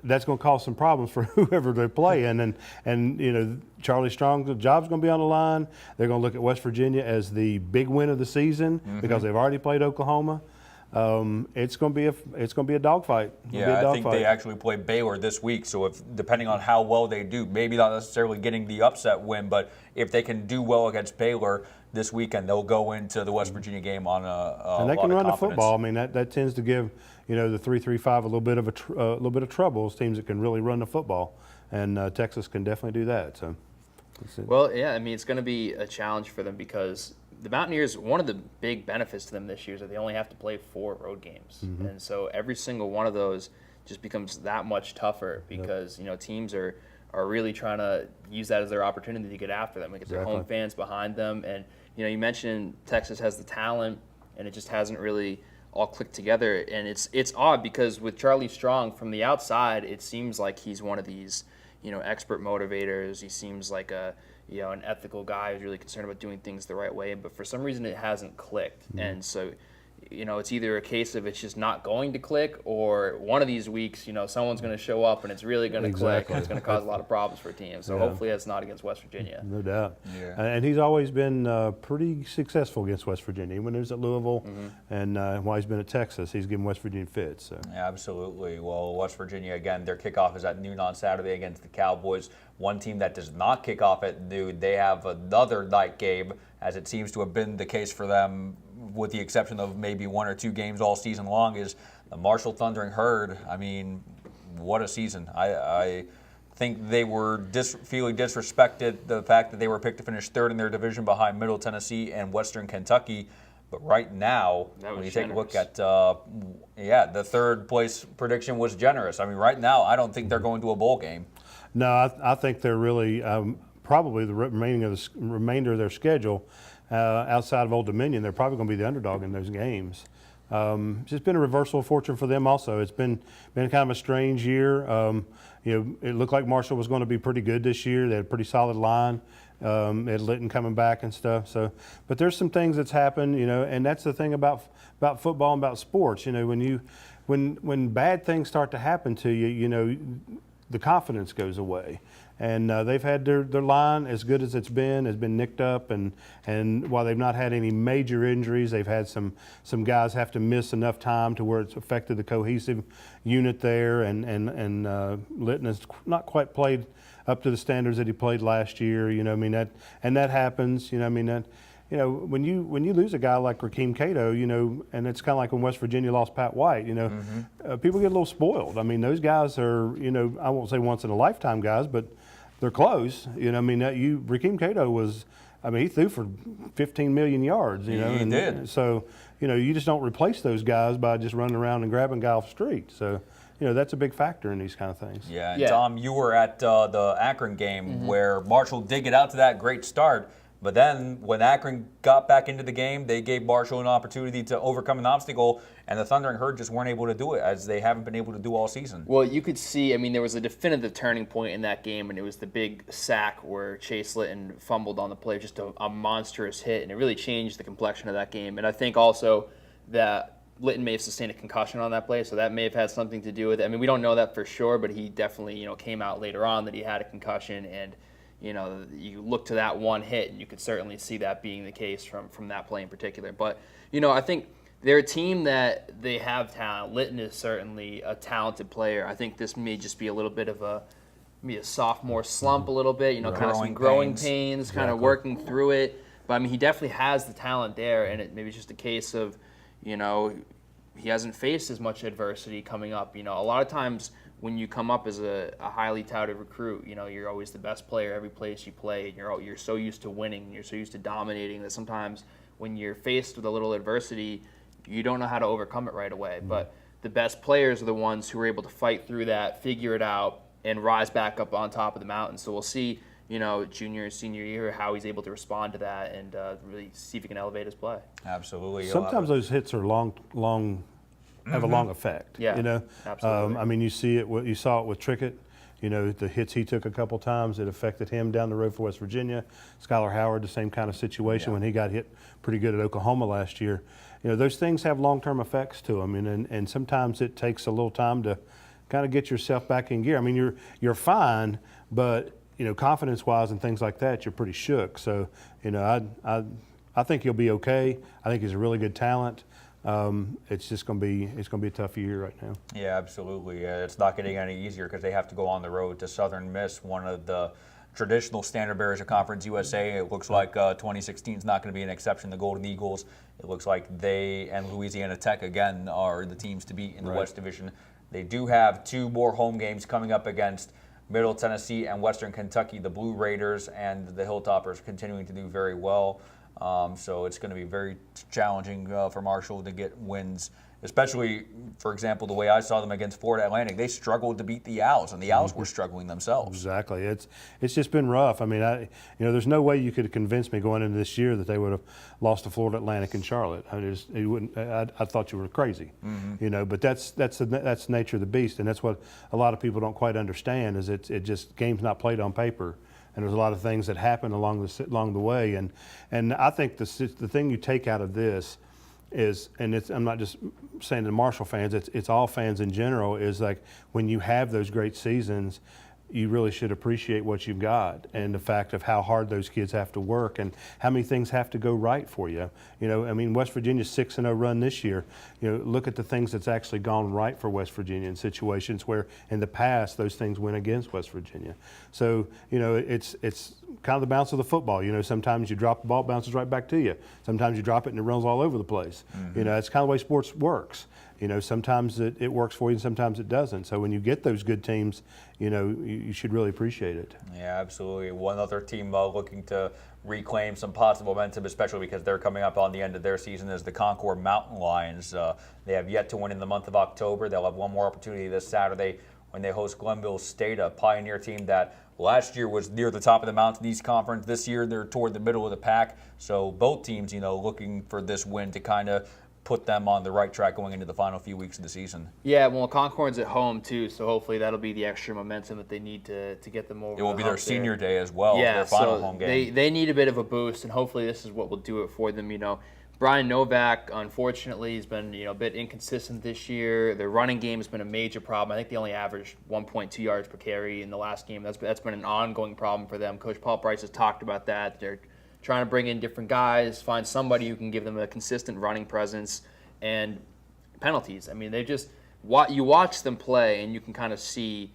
that's going to cause some problems for whoever they play in. And Charlie Strong's job's going to be on the line. They're going to look at West Virginia as the big win of the season because they've already played Oklahoma. It's going to be a dogfight. I think they actually play Baylor this week. So depending on how well they do, maybe not necessarily getting the upset win, but if they can do well against Baylor this weekend, they'll go into the West Virginia game on a and they lot can of run confidence. the football. I mean, that tends to give the 3-3-5 a little bit of trouble. Teams that can really run the football, and Texas can definitely do that. So, well, yeah, I mean, it's going to be a challenge for them, because the Mountaineers, one of the big benefits to them this year is that they only have to play 4 road games, and so every single one of those just becomes that much tougher, because teams are really trying to use that as their opportunity to get after them, get their home fans behind them. And you mentioned Texas has the talent, and it just hasn't really all clicked together. And it's odd, because with Charlie Strong from the outside, it seems like he's one of these expert motivators. He seems like an ethical guy who's really concerned about doing things the right way, but for some reason it hasn't clicked. And so it's either a case of it's just not going to click, or one of these weeks, someone's going to show up and it's really going to click, and it's going to cause a lot of problems for teams. So hopefully that's not against West Virginia. No doubt. Yeah. And he's always been pretty successful against West Virginia. When he was at Louisville and while he's been at Texas, he's given West Virginia fits. So. Yeah, absolutely. Well, West Virginia, again, their kickoff is at noon on Saturday against the Cowboys. One team that does not kick off at noon, they have another night game, as it seems to have been the case for them, with the exception of maybe 1 or 2 games all season long, is the Marshall Thundering Herd. I mean, what a season. I think they were feeling disrespected, the fact that they were picked to finish 3rd in their division behind Middle Tennessee and Western Kentucky. But right now, when you take a look at, the 3rd place prediction was generous. I mean, right now, I don't think they're going to a bowl game. No, I think they're really probably the remainder of their schedule outside of Old Dominion. They're probably going to be the underdog in those games. It's just been a reversal of fortune for them. Also, it's been kind of a strange year. It looked like Marshall was going to be pretty good this year. They had a pretty solid line. They had Litton coming back and stuff. So, but there's some things that's happened, and that's the thing about football and about sports. When bad things start to happen to you, the confidence goes away. And they've had their line, as good as it's been, has been nicked up. And while they've not had any major injuries, they've had some guys have to miss enough time to where it's affected the cohesive unit there. And Litton has not quite played up to the standards that he played last year. That happens. When you lose a guy like Rakeem Cato, and it's kind of like when West Virginia lost Pat White, people get a little spoiled. I mean, those guys are, I won't say once in a lifetime guys, but they're close. Rakeem Cato was, he threw for 15 million yards, He did. So, you just don't replace those guys by just running around and grabbing guy off the street. So, that's a big factor in these kind of things. Yeah, and Tom, you were at the Akron game where Marshall did get out to that great start, But then when Akron got back into the game, they gave Marshall an opportunity to overcome an obstacle, and the Thundering Herd just weren't able to do it, as they haven't been able to do all season. Well, you could see, I mean, there was a definitive turning point in that game, and it was the big sack where Chase Litton fumbled on the play, just a monstrous hit, and it really changed the complexion of that game. And I think also that Litton may have sustained a concussion on that play, so that may have had something to do with it. I mean, we don't know that for sure, but he definitely, came out later on that he had a concussion, and you look to that one hit, and you could certainly see that being the case from that play in particular. But, I think they're a team that they have talent. Litton is certainly a talented player. I think this may just be a little bit of a sophomore slump a little bit, kind of some growing pains, kind of working through it. But, I mean, he definitely has the talent there, and it maybe it's just a case of, he hasn't faced as much adversity coming up. A lot of times when you come up as a highly touted recruit, you're always the best player every place you play, and you're so used to winning, you're so used to dominating that sometimes when you're faced with a little adversity, you don't know how to overcome it right away. Mm-hmm. But the best players are the ones who are able to fight through that, figure it out, and rise back up on top of the mountain. So we'll see, junior and senior year, how he's able to respond to that and really see if he can elevate his play. Absolutely. Sometimes those hits are long have a long effect. Yeah, absolutely. I mean, you saw it with Trickett. The hits he took a couple times, it affected him down the road for West Virginia. Skylar Howard, the same kind of situation when he got hit pretty good at Oklahoma last year. Those things have long-term effects to them, and sometimes it takes a little time to kind of get yourself back in gear. I mean, you're fine, but confidence-wise and things like that, you're pretty shook. So, I think he'll be okay. I think he's a really good talent. It's just going to be a tough year right now. Yeah, absolutely. It's not getting any easier because they have to go on the road to Southern Miss, one of the traditional standard bearers of Conference USA. It looks like 2016 is not going to be an exception. The Golden Eagles, it looks like they and Louisiana Tech again are the teams to beat in the West Division. They do have 2 more home games coming up against Middle Tennessee and Western Kentucky. The Blue Raiders and the Hilltoppers continuing to do very well. So it's going to be very challenging for Marshall to get wins, especially, for example, the way I saw them against Florida Atlantic. They struggled to beat the Owls, and the Owls were struggling themselves. Exactly. It's just been rough. I mean, there's no way you could have convinced me going into this year that they would have lost to Florida Atlantic in Charlotte. I thought you were crazy. Mm-hmm. But that's the nature of the beast, and that's what a lot of people don't quite understand. Is it just game's not played on paper. And there's a lot of things that happen along the way, and I think the thing you take out of this is, and I'm not just saying to the Marshall fans, it's all fans in general, is like when you have those great seasons, you really should appreciate what you've got and the fact of how hard those kids have to work and how many things have to go right for you. I mean, West Virginia's 6-0 run this year. Look at the things that's actually gone right for West Virginia in situations where in the past those things went against West Virginia. So, it's kind of the bounce of the football. Sometimes you drop the ball, it bounces right back to you. Sometimes you drop it and it runs all over the place. Mm-hmm. It's kind of the way sports works. Sometimes it works for you and sometimes it doesn't. So when you get those good teams, you should really appreciate it. Yeah, absolutely. One other team looking to reclaim some positive momentum, especially because they're coming up on the end of their season, is the Concord Mountain Lions. They have yet to win in the month of October. They'll have one more opportunity this Saturday when they host Glenville State, a Pioneer team that last year was near the top of the Mountain East Conference. This year they're toward the middle of the pack. So both teams, looking for this win to kind of put them on the right track going into the final few weeks of the season. Yeah, well, Concord's at home too, so hopefully that'll be the extra momentum that they need to get them over. It will be their senior day as well, yeah, their final home game. They need a bit of a boost, and hopefully this is what will do it for them. Brian Novak, unfortunately, has been a bit inconsistent this year. Their running game has been a major problem. I think they only averaged 1.2 yards per carry in the last game. That's been an ongoing problem for them. Coach Paul Price has talked about that. They're trying to bring in different guys, find somebody who can give them a consistent running presence and penalties. I mean, you watch them play and you can kind of see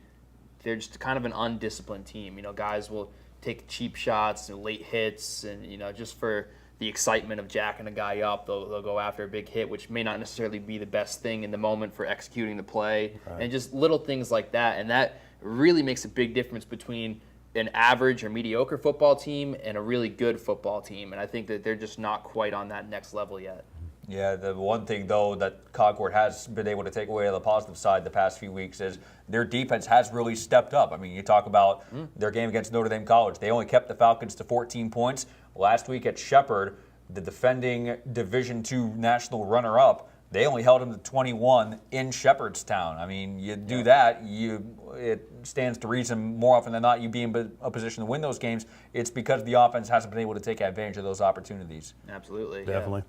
they're just kind of an undisciplined team. Guys will take cheap shots and late hits and, just for the excitement of jacking a guy up, they'll go after a big hit, which may not necessarily be the best thing in the moment for executing the play. Right. And just little things like that. And that really makes a big difference between an average or mediocre football team and a really good football team. And I think that they're just not quite on that next level yet. Yeah, the one thing, though, that Concord has been able to take away on the positive side the past few weeks is their defense has really stepped up. I mean, you talk about their game against Notre Dame College. They only kept the Falcons to 14 points. last week at Shepherd, the defending Division II national runner-up, they only held him to 21 in Shepherdstown. I mean, you do that, it stands to reason more often than not you be in a position to win those games. It's because the offense hasn't been able to take advantage of those opportunities. Absolutely. Definitely.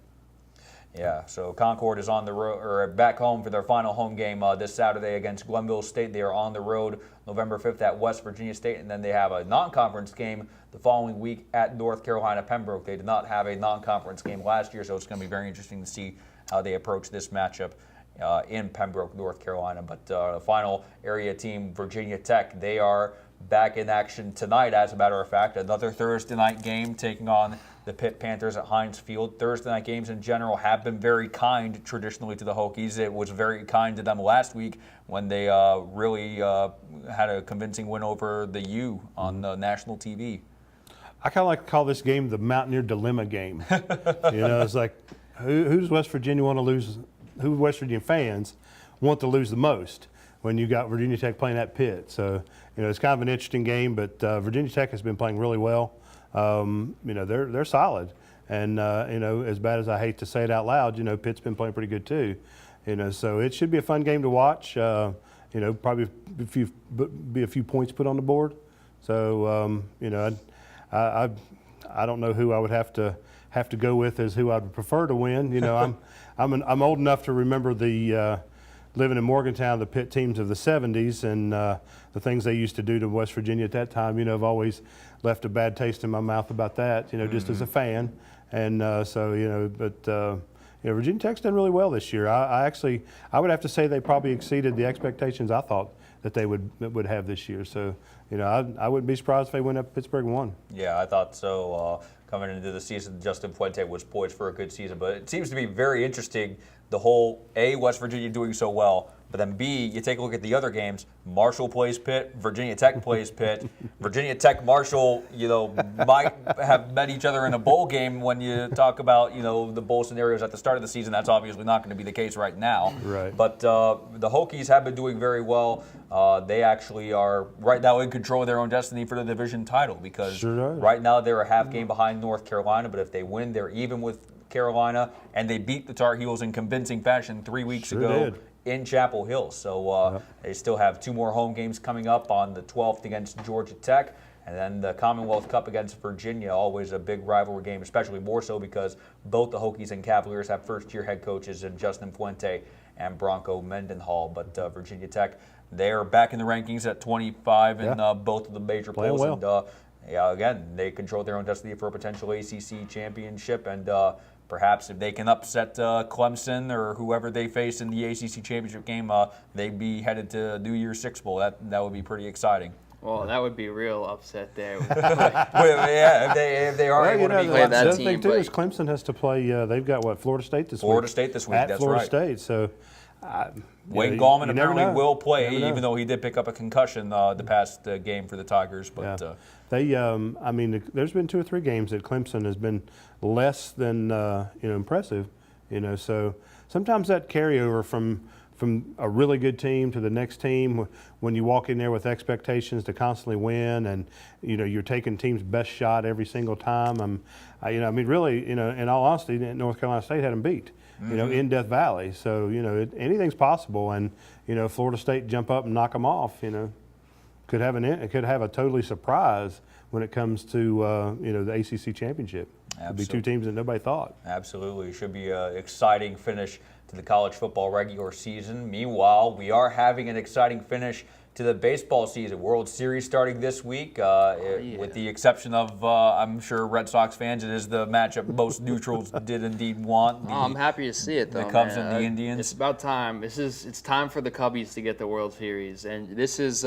Yeah, so Concord is on the road, or back home for their final home game this Saturday against Glenville State. They are on the road November 5th at West Virginia State, and then they have a non-conference game the following week at North Carolina Pembroke. They did not have a non-conference game last year, so it's going to be very interesting to see how they approach this matchup in Pembroke, North Carolina. But the final area team, Virginia Tech, they are back in action tonight, as a matter of fact. Another Thursday night game taking on the Pitt Panthers at Heinz Field. Thursday night games in general have been very kind traditionally to the Hokies. It was very kind to them last week when they really had a convincing win over the U on national TV. I kind of like to call this game the Mountaineer Dilemma game. It's like, who's West Virginia want to lose? Who West Virginia fans want to lose the most when you got Virginia Tech playing at Pitt? So, it's kind of an interesting game, but Virginia Tech has been playing really well. They're solid, and as bad as I hate to say it out loud, Pitt's been playing pretty good too. So it should be a fun game to watch. Probably be a few points put on the board. So I don't know who I would have to go with as who I'd prefer to win. I'm old enough to remember the living in Morgantown, the Pitt teams of the 70s, and the things they used to do to West Virginia at that time. I've always left a bad taste in my mouth about that, just as a fan. And Virginia Tech's done really well this year. I would have to say they probably exceeded the expectations I thought that they would have this year. So, I wouldn't be surprised if they went up to Pittsburgh and won. Yeah, I thought so. Coming into the season, Justin Fuente was poised for a good season, but it seems to be very interesting, the whole A, West Virginia doing so well, but then B, you take a look at the other games. Marshall plays Pitt, Virginia Tech plays Pitt. Virginia Tech, Marshall, might have met each other in a bowl game when you talk about, the bowl scenarios at the start of the season. That's obviously not going to be the case right now. Right. But the Hokies have been doing very well. They actually are right now in control of their own destiny for the division title because right now they're a half game behind North Carolina, but if they win, they're even with Carolina, and they beat the Tar Heels in convincing fashion 3 weeks ago in Chapel Hill. So they still have 2 more home games coming up on the 12th against Georgia Tech, and then the Commonwealth Cup against Virginia, always a big rivalry game, especially more so because both the Hokies and Cavaliers have first-year head coaches in Justin Fuente and Bronco Mendenhall. But Virginia Tech, they're back in the rankings at 25 in both of the major polls. Well. And again, they control their own destiny for a potential ACC championship, and perhaps if they can upset Clemson or whoever they face in the ACC championship game, they'd be headed to New Year's Six Bowl. That would be pretty exciting. Well, that would be real upset there. If they are able to beat Clemson. The other thing, too, is Clemson has to play, they've got, Florida State this week? Florida State this week, at that's Florida right. State, so... Wayne Gallman apparently know. will play, even though he did pick up a concussion the past game for the Tigers. But there's been 2 or 3 games that Clemson has been less than impressive. So sometimes that carryover from a really good team to the next team, when you walk in there with expectations to constantly win, and you're taking team's best shot every single time. Really, in all honesty, North Carolina State had them beat. In Death Valley. So, anything's possible. And, Florida State jump up and knock them off, could have a totally surprise when it comes to, the ACC championship. It'd be 2 teams that nobody thought. Absolutely. It should be an exciting finish to the college football regular season. Meanwhile, we are having an exciting finish to the baseball season. World Series starting this week, with the exception of, I'm sure, Red Sox fans. It is the matchup most neutrals did indeed want. I'm happy to see it, though. The Cubs man. and the Indians. It's about time. It's time for the Cubbies to get the World Series, and this is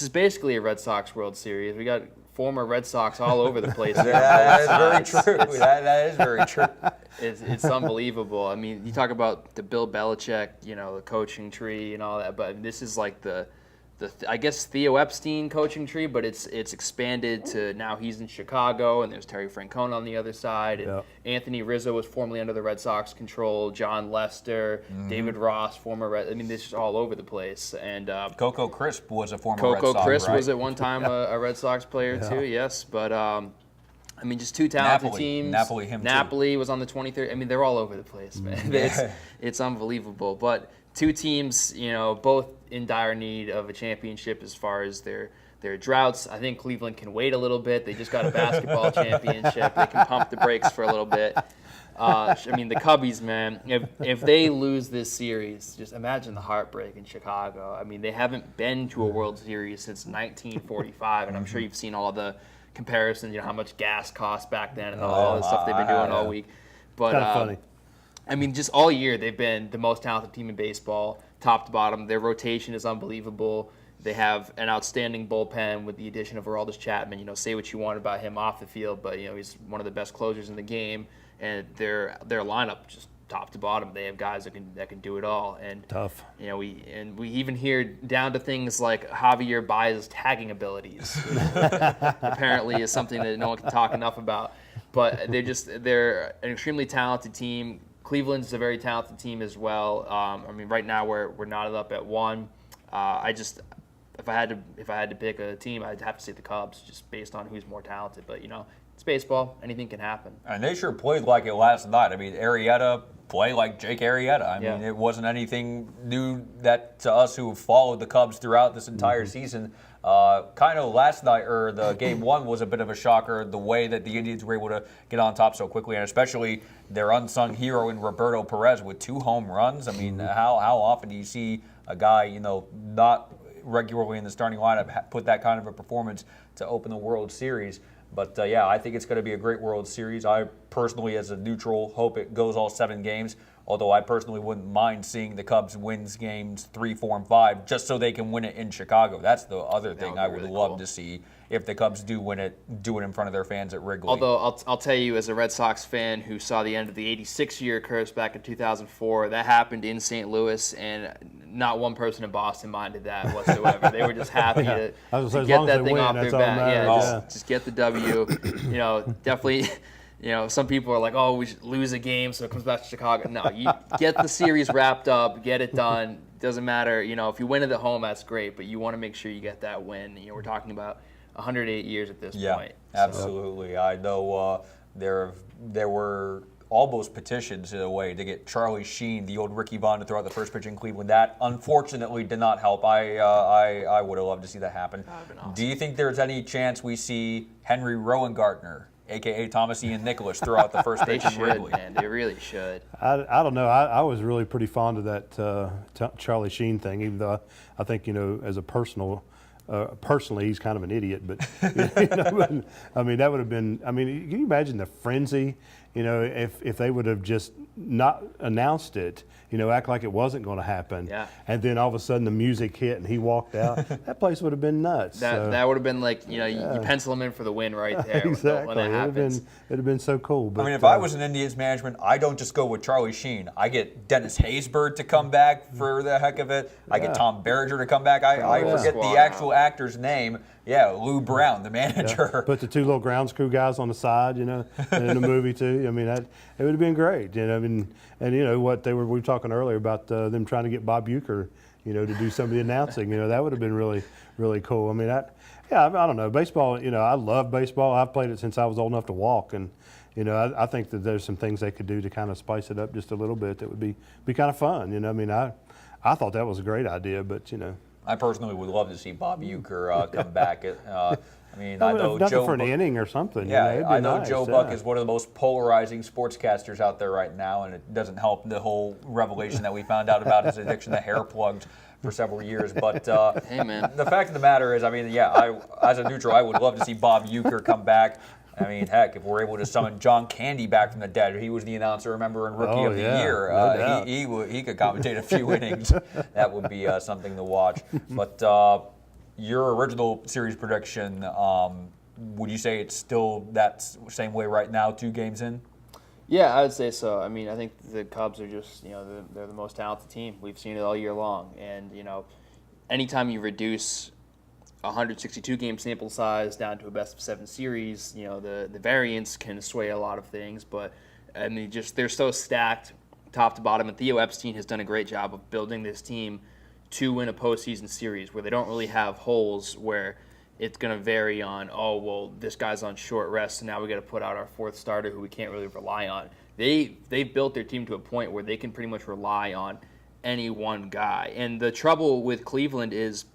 basically a Red Sox World Series. We got former Red Sox all over the place. That is very true. That is very true. It's unbelievable. I mean, you talk about the Bill Belichick, the coaching tree and all that, but this is like the I guess Theo Epstein coaching tree, but it's expanded to now he's in Chicago, and there's Terry Francona on the other side. And Anthony Rizzo was formerly under the Red Sox control. John Lester, David Ross, former Red. I mean, this is all over the place. And Coco Crisp was a former Red Sox. Coco Crisp right? was at one time a Red Sox player too. Yes, but I mean, just two talented teams. Napoli was on the 23rd. I mean, they're all over the place, man. It's unbelievable. But two teams, both in dire need of a championship as far as their droughts. I think Cleveland can wait a little bit. They just got a basketball championship. They can pump the brakes for a little bit. I mean, the Cubbies, man, if they lose this series, just imagine the heartbreak in Chicago. I mean, they haven't been to a World Series since 1945, and I'm sure you've seen all the comparisons, how much gas cost back then and all the stuff they've been doing all week. But kind of funny. I mean, just all year they've been the most talented team in baseball, top to bottom. Their rotation is unbelievable. They have an outstanding bullpen with the addition of Aroldis Chapman. Say what you want about him off the field, but he's one of the best closers in the game. And their lineup, just top to bottom, they have guys that can do it all. And tough. We even hear down to things like Javier Baez's tagging abilities. Apparently, is something that no one can talk enough about. But they're an extremely talented team. Cleveland's a very talented team as well. I mean, right now we're knotted up at 1. If I had to pick a team, I'd have to say the Cubs, just based on who's more talented. But it's baseball; anything can happen. And they sure played like it last night. I mean, Arrieta played like Jake Arrieta. I mean, it wasn't anything new that to us who have followed the Cubs throughout this entire season. Kind of last night, or the game 1 was a bit of a shocker, the way that the Indians were able to get on top so quickly, and especially their unsung hero in Roberto Perez with 2 home runs. I mean, how often do you see a guy, not regularly in the starting lineup put that kind of a performance to open the World Series? But I think it's going to be a great World Series. I personally, as a neutral, hope it goes all 7 games. Although I personally wouldn't mind seeing the Cubs win games 3, 4, and 5 just so they can win it in Chicago. That's the other thing I would love to see. If the Cubs do win it, do it in front of their fans at Wrigley. Although I'll tell you, as a Red Sox fan who saw the end of the 86-year curse back in 2004, that happened in St. Louis, and not one person in Boston minded that whatsoever. They were just happy to get that thing off their back. Just get the W. Definitely. Some people are like, oh, we should lose a game so it comes back to Chicago. No, you get the series wrapped up, get it done. Doesn't matter. If you win it at home, that's great, but you want to make sure you get that win. We're talking about 108 years at this point. Absolutely. I know there were almost petitions in a way to get Charlie Sheen, the old Ricky Vaughn, to throw out the first pitch in Cleveland. That unfortunately did not help. I would have loved to see that happen. That would have been awesome. Do you think there's any chance we see Henry Rowengartner, a.k.a. Thomas Ian Nicholas, throw out the first pitch in Wrigley? Man, they really should. I don't know. I was really pretty fond of that Charlie Sheen thing, even though I think, as a personally, he's kind of an idiot, but I mean, that would have been. I mean, can you imagine the frenzy? If they would have just not announced it, act like it wasn't going to happen, and then all of a sudden the music hit and he walked out, that place would have been nuts. That would have been like, you pencil him in for the win right there. Exactly. When that happens. It'd have been so cool. But, I mean, if I was an Indians management, I don't just go with Charlie Sheen. I get Dennis Haysbert to come back for the heck of it. I get Tom Berger to come back. I forget the actual actor's name. Yeah, Lou Brown, the manager. Yeah. Put the 2 little grounds crew guys on the side, in the movie too. I mean, it would have been great. I mean, and what we were talking earlier about them trying to get Bob Uecker, to do some of the announcing. That would have been really, really cool. I mean, I don't know. Baseball, I love baseball. I've played it since I was old enough to walk, and I think that there's some things they could do to kind of spice it up just a little bit that would be kind of fun. I mean, I thought that was a great idea, but I personally would love to see Bob Uecker come back. I mean, I know Joe for an inning or something. Yeah, I know Joe Buck is one of the most polarizing sportscasters out there right now, and it doesn't help the whole revelation that we found out about his addiction to hair plugs for several years. But hey, man. The fact of the matter is, I mean, as a neutral, I would love to see Bob Uecker come back. I mean, heck, if we're able to summon John Candy back from the dead, he was the announcer, remember, in Rookie of the Year. No he could commentate a few innings. That would be something to watch. But your original series prediction, would you say it's still that same way right now, 2 games in? Yeah, I would say so. I mean, I think the Cubs are just, they're the most talented team. We've seen it all year long. And, anytime you reduce 162-game sample size down to a best-of-7 series, the variance can sway a lot of things. But, I mean, they're so stacked top to bottom. And Theo Epstein has done a great job of building this team to win a postseason series where they don't really have holes where it's going to vary on, oh, well, this guy's on short rest, so now we got to put out our fourth starter who we can't really rely on. They've built their team to a point where they can pretty much rely on any one guy. And the trouble with Cleveland is,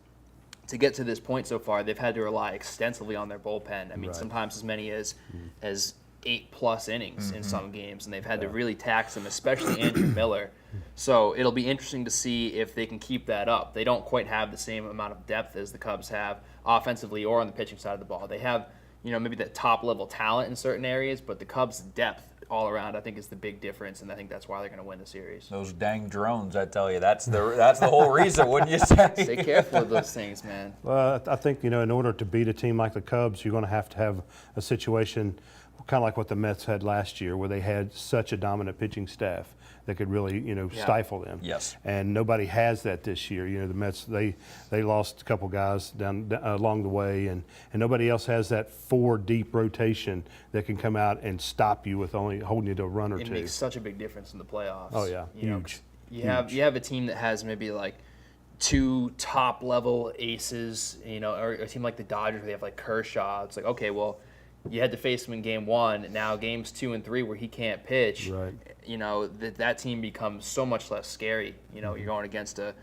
to get to this point so far, they've had to rely extensively on their bullpen. I mean, sometimes as many as 8+ innings in some games, and they've had to really tax them, especially Andrew Miller. So it'll be interesting to see if they can keep that up. They don't quite have the same amount of depth as the Cubs have offensively or on the pitching side of the ball. They have, maybe that top-level talent in certain areas, but the Cubs' depth all around, I think, is the big difference, and I think that's why they're going to win the series. Those dang drones, I tell you, that's the whole reason, wouldn't you say? Stay careful with those things, man. Well, I think, in order to beat a team like the Cubs, you're going to have a situation kind of like what the Mets had last year, where they had such a dominant pitching staff that could really, stifle them. Yes. And nobody has that this year. The Mets, they lost a couple guys down along the way, and nobody else has that 4 deep rotation that can come out and stop you with only holding you to a run or two. It makes such a big difference in the playoffs. Oh yeah, huge. You have a team that has maybe like 2 top-level aces, or a team like the Dodgers where they have like Kershaw. It's like, okay, well, you had to face him in game 1. Now games 2 and 3 where he can't pitch. Right. That team becomes so much less scary. You're going against a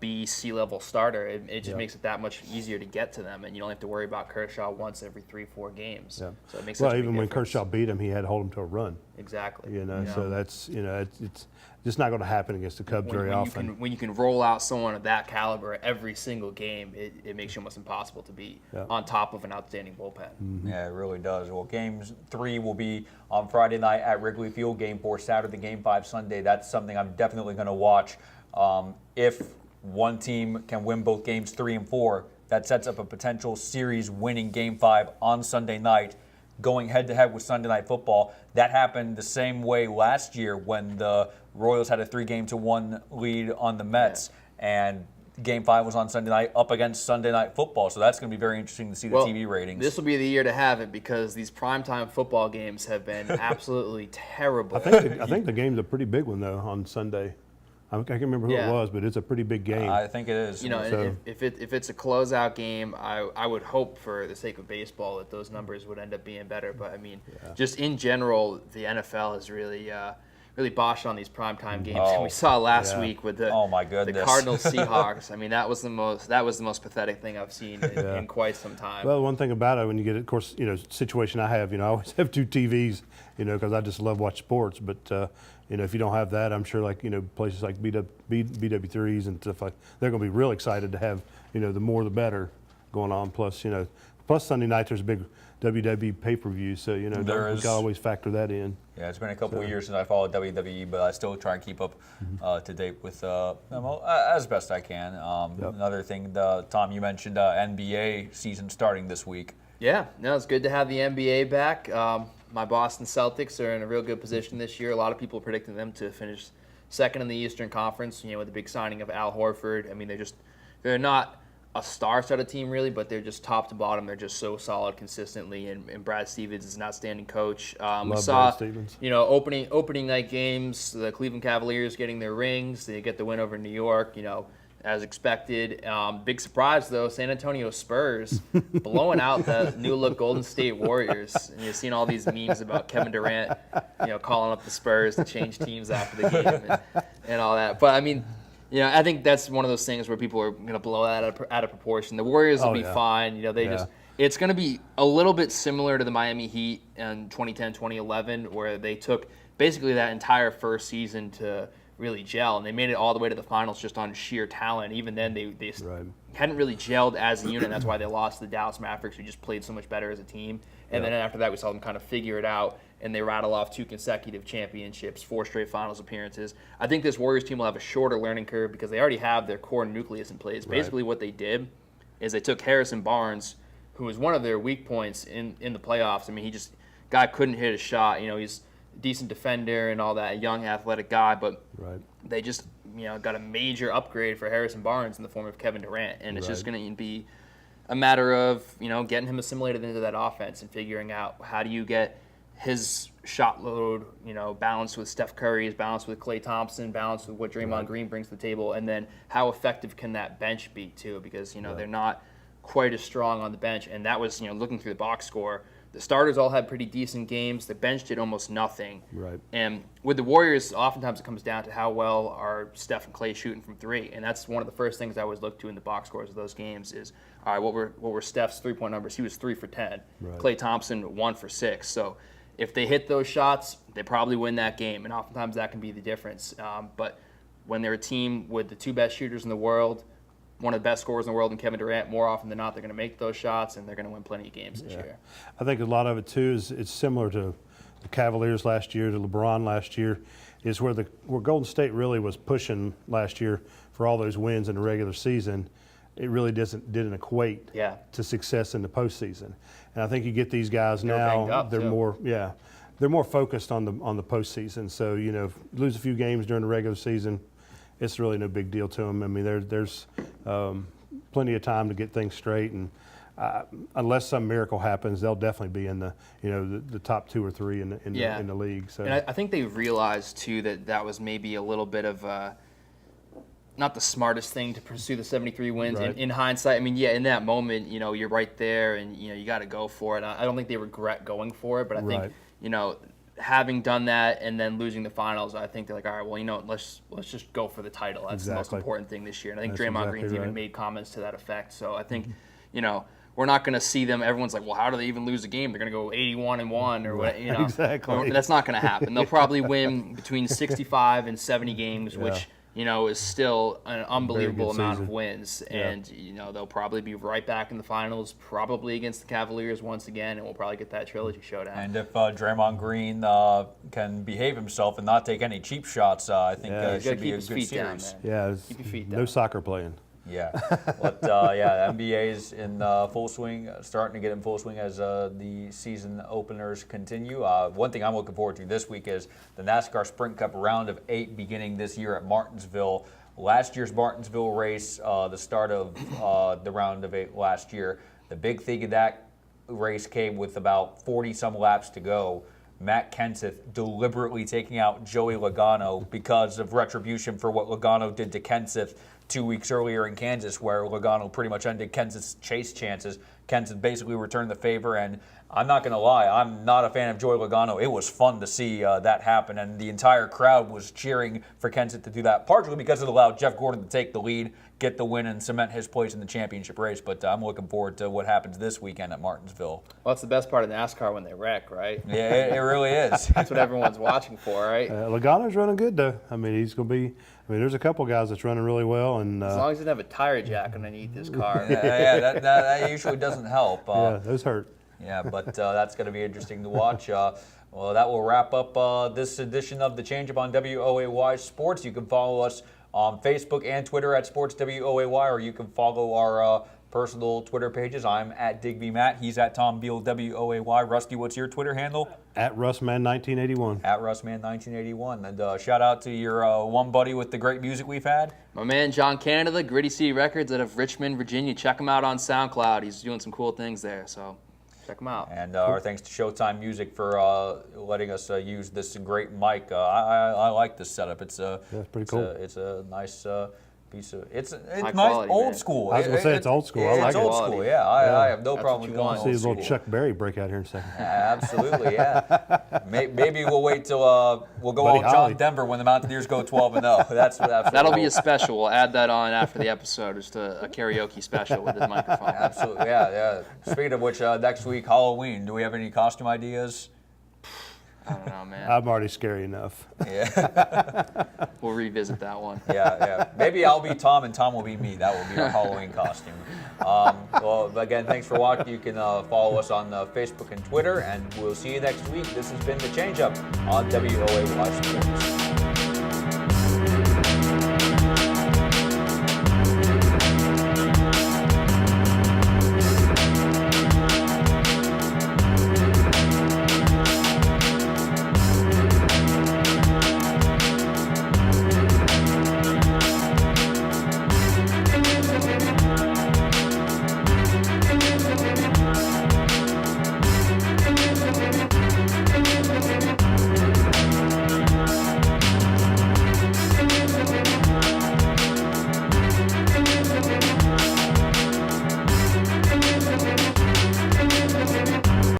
B, C-level starter. It just makes it that much easier to get to them, and you don't have to worry about Kershaw once every 3-4 games. Yeah. So it makes well, such a even big when difference. Kershaw beat him, he had to hold him to a run. Exactly. So that's it's just not going to happen against the Cubs very often. When you can roll out someone of that caliber every single game, it makes you almost impossible to beat on top of an outstanding bullpen. Mm-hmm. Yeah, it really does. Well, Games 3 will be on Friday night at Wrigley Field. Game 4 Saturday, Game 5 Sunday. That's something I'm definitely going to watch. If one team can win both Games 3 and 4, that sets up a potential series-winning Game 5 on Sunday night, going head-to-head with Sunday Night Football. That happened the same way last year when the Royals had a 3-1 lead on the Mets, and Game 5 was on Sunday night up against Sunday Night Football. So that's going to be very interesting to see the TV ratings. This will be the year to have it, because these primetime football games have been absolutely terrible. I think the game's a pretty big one, though, on Sunday. I can't remember who it was, but it's a pretty big game. I think it is. If it's a closeout game, I would hope, for the sake of baseball, that those numbers would end up being better. But I mean, just in general, the NFL has really botched on these primetime games. And we saw last week with the the Cardinals Seahawks. I mean, that was the most pathetic thing I've seen in quite some time. Well, one thing about it, when you get, of course, situation I have, I always have 2 TVs, because I just love watch sports. But if you don't have that, I'm sure places like BW3s and stuff like, they're going to be real excited to have the more the better going on. Plus Sunday night there's a big WWE pay-per-view, so we can always factor that in. Yeah, it's been a couple of years since I followed WWE, but I still try and keep up to date with as best I can. Another thing, Tom, you mentioned NBA season starting this week. Yeah, no, it's good to have the NBA back. My Boston Celtics are in a real good position this year. A lot of people are predicting them to finish second in the Eastern Conference, with the big signing of Al Horford. I mean, they're not a star-studded team, really, but they're just top to bottom. They're just so solid consistently, and Brad Stevens is an outstanding coach. We saw, opening night games, the Cleveland Cavaliers getting their rings. They get the win over New York, as expected. Big surprise, though, San Antonio Spurs blowing out the new-look Golden State Warriors. And you've seen all these memes about Kevin Durant, calling up the Spurs to change teams after the game and all that. But, I mean, I think that's one of those things where people are going to blow that out of proportion. The Warriors will be fine. It's going to be a little bit similar to the Miami Heat in 2010, 2011, where they took basically that entire first season to really gel, and they made it all the way to the finals just on sheer talent. Even then, they hadn't really gelled as a unit. That's why they lost to the Dallas Mavericks, who just played so much better as a team. And then after that, we saw them kind of figure it out, and they rattle off 2 consecutive championships, 4 straight finals appearances. I think this Warriors team will have a shorter learning curve because they already have their core nucleus in place. Basically, what they did is they took Harrison Barnes, who was one of their weak points in the playoffs. I mean, guy couldn't hit a shot. He's decent defender and all that, a young athletic guy, but they just got a major upgrade for Harrison Barnes in the form of Kevin Durant, and it's just going to be a matter of getting him assimilated into that offense and figuring out how do you get his shot load balanced with Steph Curry's, balanced with Klay Thompson, balanced with what Draymond Green brings to the table, and then how effective can that bench be too, because they're not quite as strong on the bench, and that was, looking through the box score, the starters all had pretty decent games. The bench did almost nothing. Right. And with the Warriors, oftentimes it comes down to how well are Steph and Klay shooting from three, and that's one of the first things I always look to in the box scores of those games is, all right, what were Steph's 3-point numbers? He was 3 for 10. Right. Klay Thompson 1 for 6. So if they hit those shots, they probably win that game, and oftentimes that can be the difference. But when they're a team with the 2 best shooters in the world, one of the best scorers in the world, and Kevin Durant, more often than not, they're going to make those shots, and they're going to win plenty of games this year. I think a lot of it, too, is it's similar to the Cavaliers last year, to LeBron last year, is where Golden State really was pushing last year for all those wins in the regular season. It really didn't equate to success in the postseason. And I think you get these guys now, they're more focused on the postseason. So, lose a few games during the regular season, it's really no big deal to them. I mean, there's plenty of time to get things straight, and unless some miracle happens, they'll definitely be in the top 2 or 3 in the league. So, and I think they realized too that was maybe a little bit of not the smartest thing to pursue the 73 wins. Right. In hindsight, I mean, in that moment, you're right there, and you got to go for it. I don't think they regret going for it, but I think having done that and then losing the finals, I think they're like, all right, well, let's just go for the title. That's the most important thing this year. And I think Draymond Green's even made comments to that effect. So I think, we're not going to see them. Everyone's like, well, how do they even lose a game? They're going to go 81-1 or what? Exactly. That's not going to happen. They'll probably win between 65 and 70 games, which is still an unbelievable amount of wins. And, they'll probably be right back in the finals, probably against the Cavaliers once again, and we'll probably get that trilogy showdown. And if Draymond Green can behave himself and not take any cheap shots, I think it should be a good series. Keep your feet down. No soccer playing. Yeah, but the NBA's in full swing, starting to get in full swing as the season openers continue. One thing I'm looking forward to this week is the NASCAR Sprint Cup Round of 8 beginning this year at Martinsville. Last year's Martinsville race, the start of the Round of 8 last year, the big thing of that race came with about 40-some laps to go. Matt Kenseth deliberately taking out Joey Logano because of retribution for what Logano did to Kenseth 2 weeks earlier in Kansas, where Logano pretty much ended Kenseth's chase chances. Kenseth basically returned the favor, and I'm not going to lie, I'm not a fan of Joey Logano. It was fun to see that happen, and the entire crowd was cheering for Kenseth to do that, partially because it allowed Jeff Gordon to take the lead, get the win, and cement his place in the championship race. But I'm looking forward to what happens this weekend at Martinsville. Well, that's the best part of NASCAR when they wreck, right? Yeah, it really is. That's what everyone's watching for, right? Logano's running good, though. I mean, he's going to be – there's a couple guys that's running really well. And as long as he doesn't have a tire jack underneath his car. That usually doesn't help. Those hurt. Yeah, but that's going to be interesting to watch. Well, that will wrap up this edition of The Change-Up on WOAY Sports. You can follow us on Facebook and Twitter at SportsWOAY, or you can follow our personal Twitter pages. I'm at DigbyMatt. He's at Tom Beal, WOAY. Rusty, what's your Twitter handle? At Russman1981. At Russman1981. And shout out to your one buddy with the great music we've had. My man John Canada, Gritty City Records out of Richmond, Virginia. Check him out on SoundCloud. He's doing some cool things there, so check him out. And our thanks to Showtime Music for letting us use this great mic. I like this setup. It's pretty cool. It's a nice piece of it's nice quality, old man. school. I was going to say it's old school. I like it's it. old school. Yeah, I have no That's problem what with you going want. old See a school. little Chuck Berry break out here in a second. Absolutely, yeah. Maybe we'll wait till we'll go Buddy all Holly. John Denver when the Mountaineers go 12-0. That'll be a special. We'll add that on after the episode, just a karaoke special with the microphone. Absolutely, yeah. Speaking of which, next week Halloween. Do we have any costume ideas? I don't know, man. I'm already scary enough. Yeah. We'll revisit that one. Yeah. Maybe I'll be Tom and Tom will be me. That will be our Halloween costume. Well, again, thanks for watching. You can follow us on Facebook and Twitter, and we'll see you next week. This has been The Change Up on WOAY Sports.